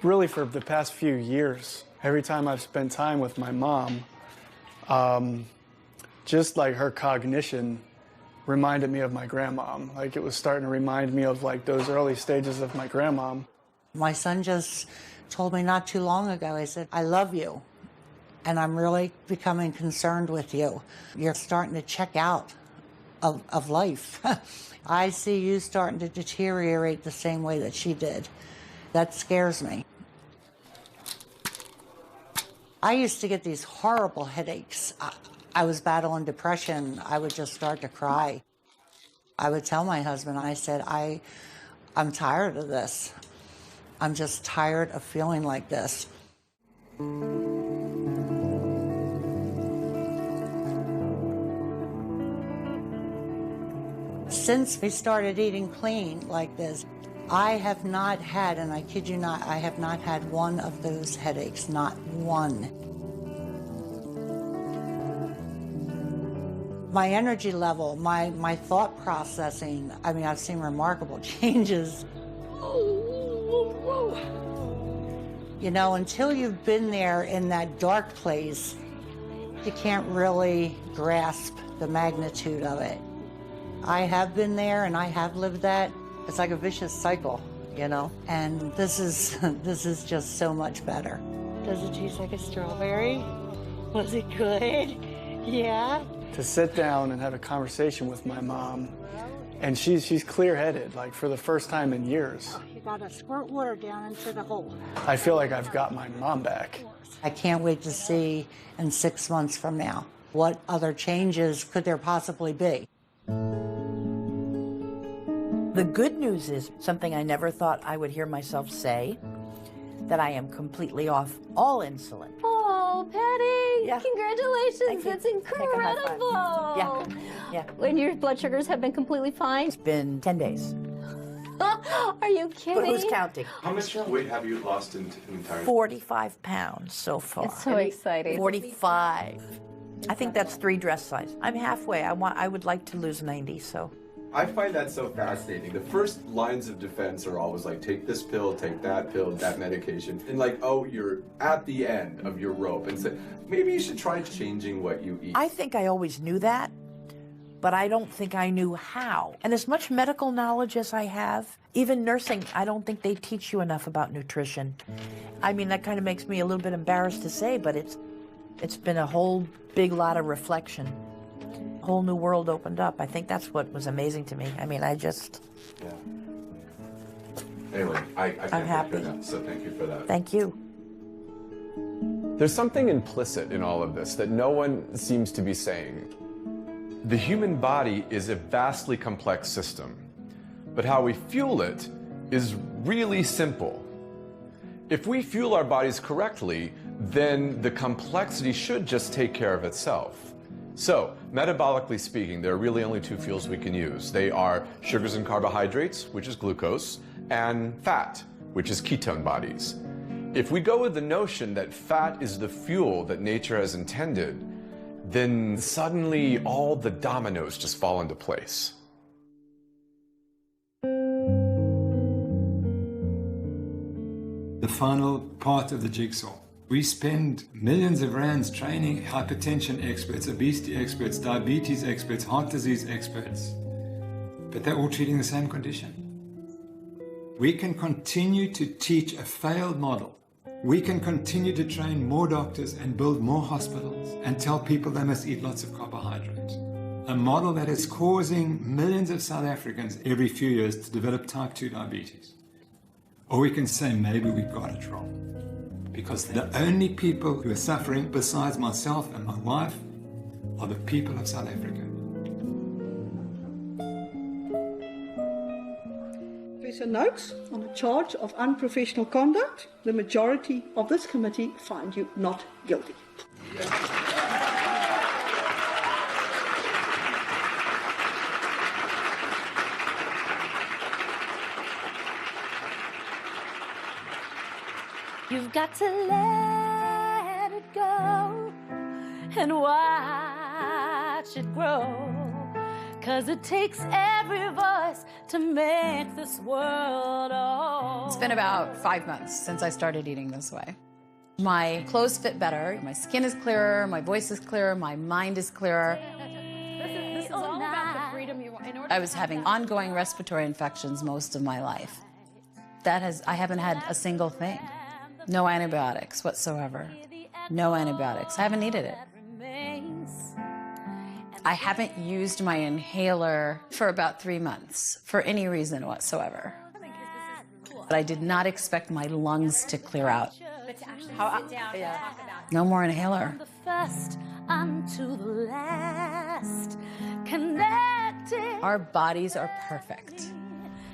Really, for the past few years, every time I've spent time with my mom, just like her cognition reminded me of my grandmom. Like it was starting to remind me of like those early stages of my grandmom. My son just told me not too long ago, he said, I love you, and I'm really becoming concerned with you. You're starting to check out of life. I see you starting to deteriorate the same way that she did. That scares me. I used to get these horrible headaches. I was battling depression. I would just start to cry. I would tell my husband, I said, I'm tired of this. I'm just tired of feeling like this. Since we started eating clean like this, I have not had, and I kid you not, I have not had one of those headaches, not one. My energy level, my thought processing, I mean, I've seen remarkable changes. You know, until you've been there in that dark place, you can't really grasp the magnitude of it. I have been there and I have lived that. It's like a vicious cycle, you know, and this is just so much better. Does it taste like a strawberry? Was it good? Yeah. To sit down and have a conversation with my mom, and she's clear-headed, like for the first time in years. You gotta squirt water down into the hole. I feel like I've got my mom back. I can't wait to see in 6 months from now what other changes could there possibly be. The good news is something I never thought I would hear myself say, that I am completely off all insulin. Oh, Patty, Yeah. congratulations. That's incredible. Yeah. And your blood sugars have been completely fine? It's been 10 days. Are you kidding? But who's counting? How much weight have you lost in entirety? 45 pounds so far. It's so exciting. 45. I think that's 3 dress size. I'm halfway. I would like to lose 90, so. I find that so fascinating. The first lines of defense are always like, take this pill, take that pill, that medication. And like, oh, you're at the end of your rope. And so maybe you should try changing what you eat. I think I always knew that, but I don't think I knew how. And as much medical knowledge as I have, even nursing, I don't think they teach you enough about nutrition. I mean, that kind of makes me a little bit embarrassed to say, but it's been a whole big lot of reflection. A whole new world opened up. I think that's what was amazing to me. I mean, I just... Yeah. Anyway, I can't I'm happy. hear that, so thank you for that. Thank you. There's something implicit in all of this that no one seems to be saying. The human body is a vastly complex system, but how we fuel it is really simple. If we fuel our bodies correctly, then the complexity should just take care of itself. So, metabolically speaking, there are really only 2 fuels we can use. They are sugars and carbohydrates, which is glucose, and fat, which is ketone bodies. If we go with the notion that fat is the fuel that nature has intended, then suddenly all the dominoes just fall into place. The final part of the jigsaw We spend millions of rands training hypertension experts, obesity experts, diabetes experts, heart disease experts, but they're all treating the same condition. We can continue to teach a failed model. We can continue to train more doctors and build more hospitals and tell people they must eat lots of carbohydrates. A model that is causing millions of South Africans every few years to develop type 2 diabetes. Or we can say maybe we got it wrong. Because the only people who are suffering besides myself and my wife are the people of South Africa. Professor Noakes, on a charge of unprofessional conduct, the majority of this committee find you not guilty. You've got to let it go and watch it grow. 'Cause it takes every voice to make this world whole. It's been about 5 months since I started eating this way. My clothes fit better, my skin is clearer, my voice is clearer, my mind is clearer. This is all about the freedom you want. I was having ongoing respiratory infections most of my life. I haven't had a single thing. No antibiotics whatsoever. No antibiotics. I haven't needed it. I haven't used my inhaler for about 3 months for any reason whatsoever. But I did not expect my lungs to clear out. No more inhaler. The first unto the last, connected. Our bodies are perfect.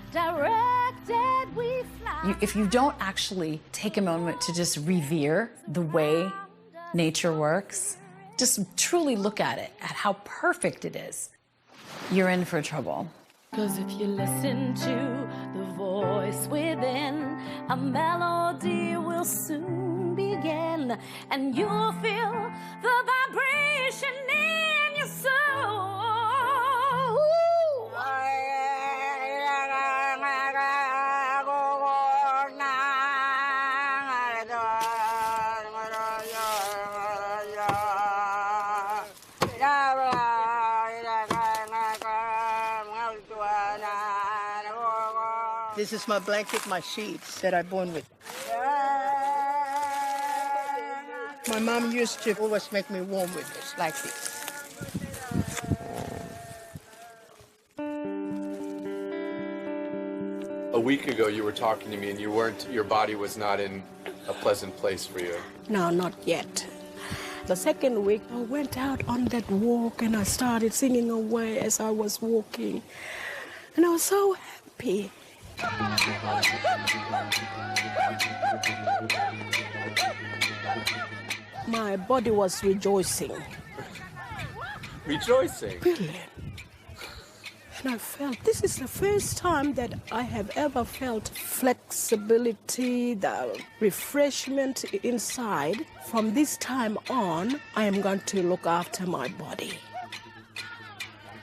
Directed we fly. If you don't actually take a moment to just revere the way nature works, just truly look at it, at how perfect it is, you're in for trouble. 'Cause if you listen to the voice within, a melody will soon begin, and you'll feel the vibration in your soul. This is my blanket, my sheets that I'm born with. My mom used to always make me warm with this, like this. A week ago, you were talking to me, and your body was not in a pleasant place for you. No, not yet. The second week, I went out on that walk and I started singing away as I was walking. And I was so happy. My body was rejoicing. Rejoicing? Brilliant. And I felt, this is the first time that I have ever felt flexibility, the refreshment inside. From this time on, I am going to look after my body.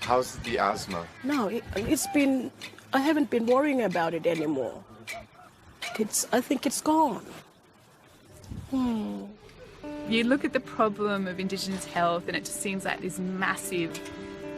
How's the asthma? No, I haven't been worrying about it anymore. I think it's gone. You look at the problem of Indigenous health and it just seems like this massive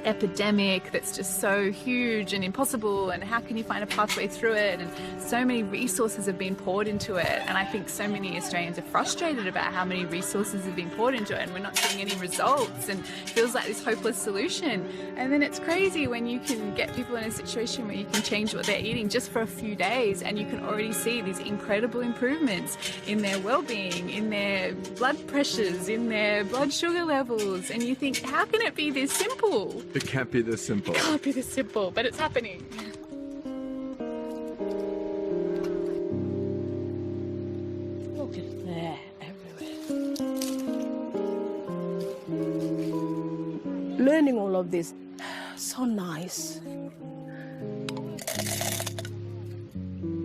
epidemic that's just so huge and impossible, and how can you find a pathway through it, and so many resources have been poured into it, and I think so many Australians are frustrated about how many resources have been poured into it and we're not seeing any results, and it feels like this hopeless solution. And then it's crazy when you can get people in a situation where you can change what they're eating just for a few days, and you can already see these incredible improvements in their well-being, in their blood pressures, in their blood sugar levels, and you think, how can it be this simple? It can't be this simple. It can't be this simple, but it's happening. Look at that everywhere. Learning all of this, so nice.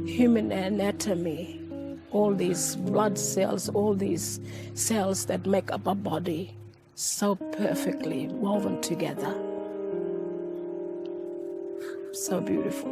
Human anatomy, all these blood cells, all these cells that make up our body, so perfectly woven together. So beautiful.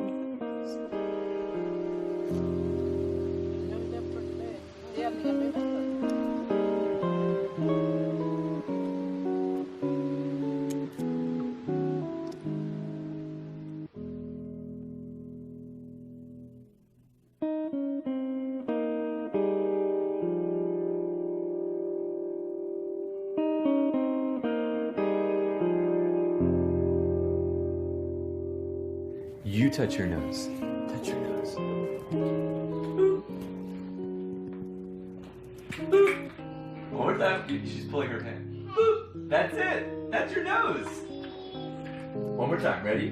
You touch your nose. Touch your nose. One more time. She's pulling her hand. That's it. That's your nose. One more time. Ready?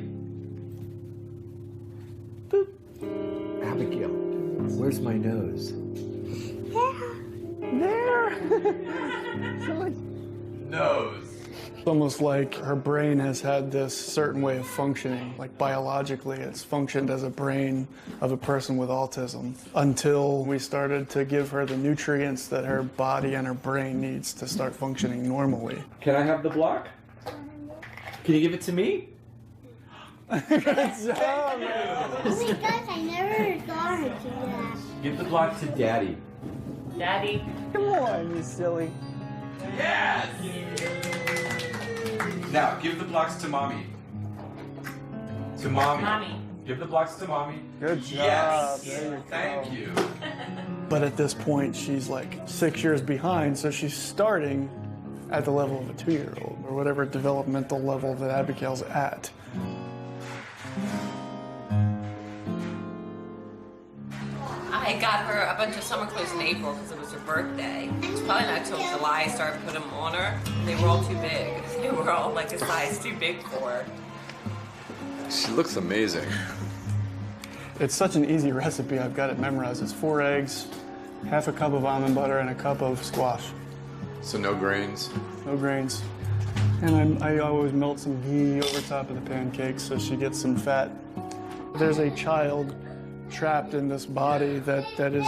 Abigail, where's my nose? There. Nose. It's almost like her brain has had this certain way of functioning. Like biologically, it's functioned as a brain of a person with autism until we started to give her the nutrients that her body and her brain needs to start functioning normally. Can I have the block? Can you give it to me? Good job, Oh my gosh, I never saw her do that. Give the block to Daddy. Daddy. Come on, you silly. Yes! Now, give the blocks to Mommy. To Mommy. Mommy. Give the blocks to Mommy. Good job. Yes! There you go. Thank you. But at this point, she's like 6 years behind, so she's starting at the level of a 2-year-old, or whatever developmental level that Abigail's at. I got her a bunch of summer clothes in April because it was her birthday. It's probably not until July I started putting them on her. They were all too big. They were all like a size too big for her. She looks amazing. It's such an easy recipe. I've got it memorized. It's 4 eggs, half a cup of almond butter, and a cup of squash. So no grains? No grains. And I always melt some ghee over top of the pancakes so she gets some fat. There's a child trapped in this body that is,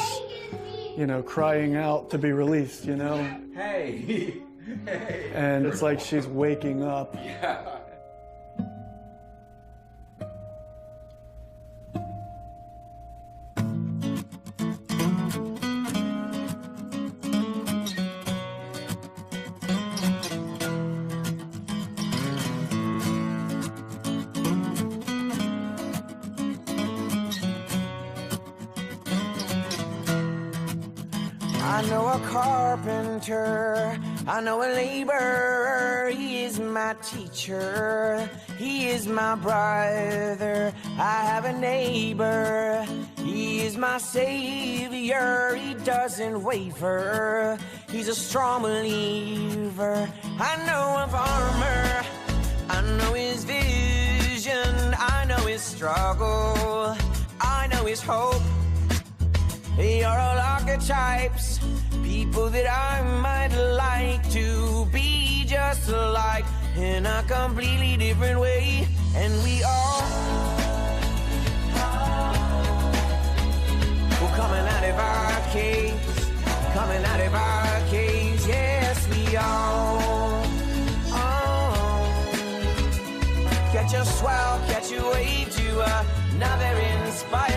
you know, crying out to be released, you know? Hey! Hey! And it's like she's waking up. Yeah. I know a carpenter, I know a laborer, he is my teacher, he is my brother. I have a neighbor, he is my savior, he doesn't waver, he's a strong believer. I know a farmer, I know his vision, I know his struggle, I know his hope. They are all archetypes, people that I might like to be just like in a completely different way. And we all we're coming out of our caves, coming out of our caves. Yes, we all catch a swell, catch a wave to another inspired.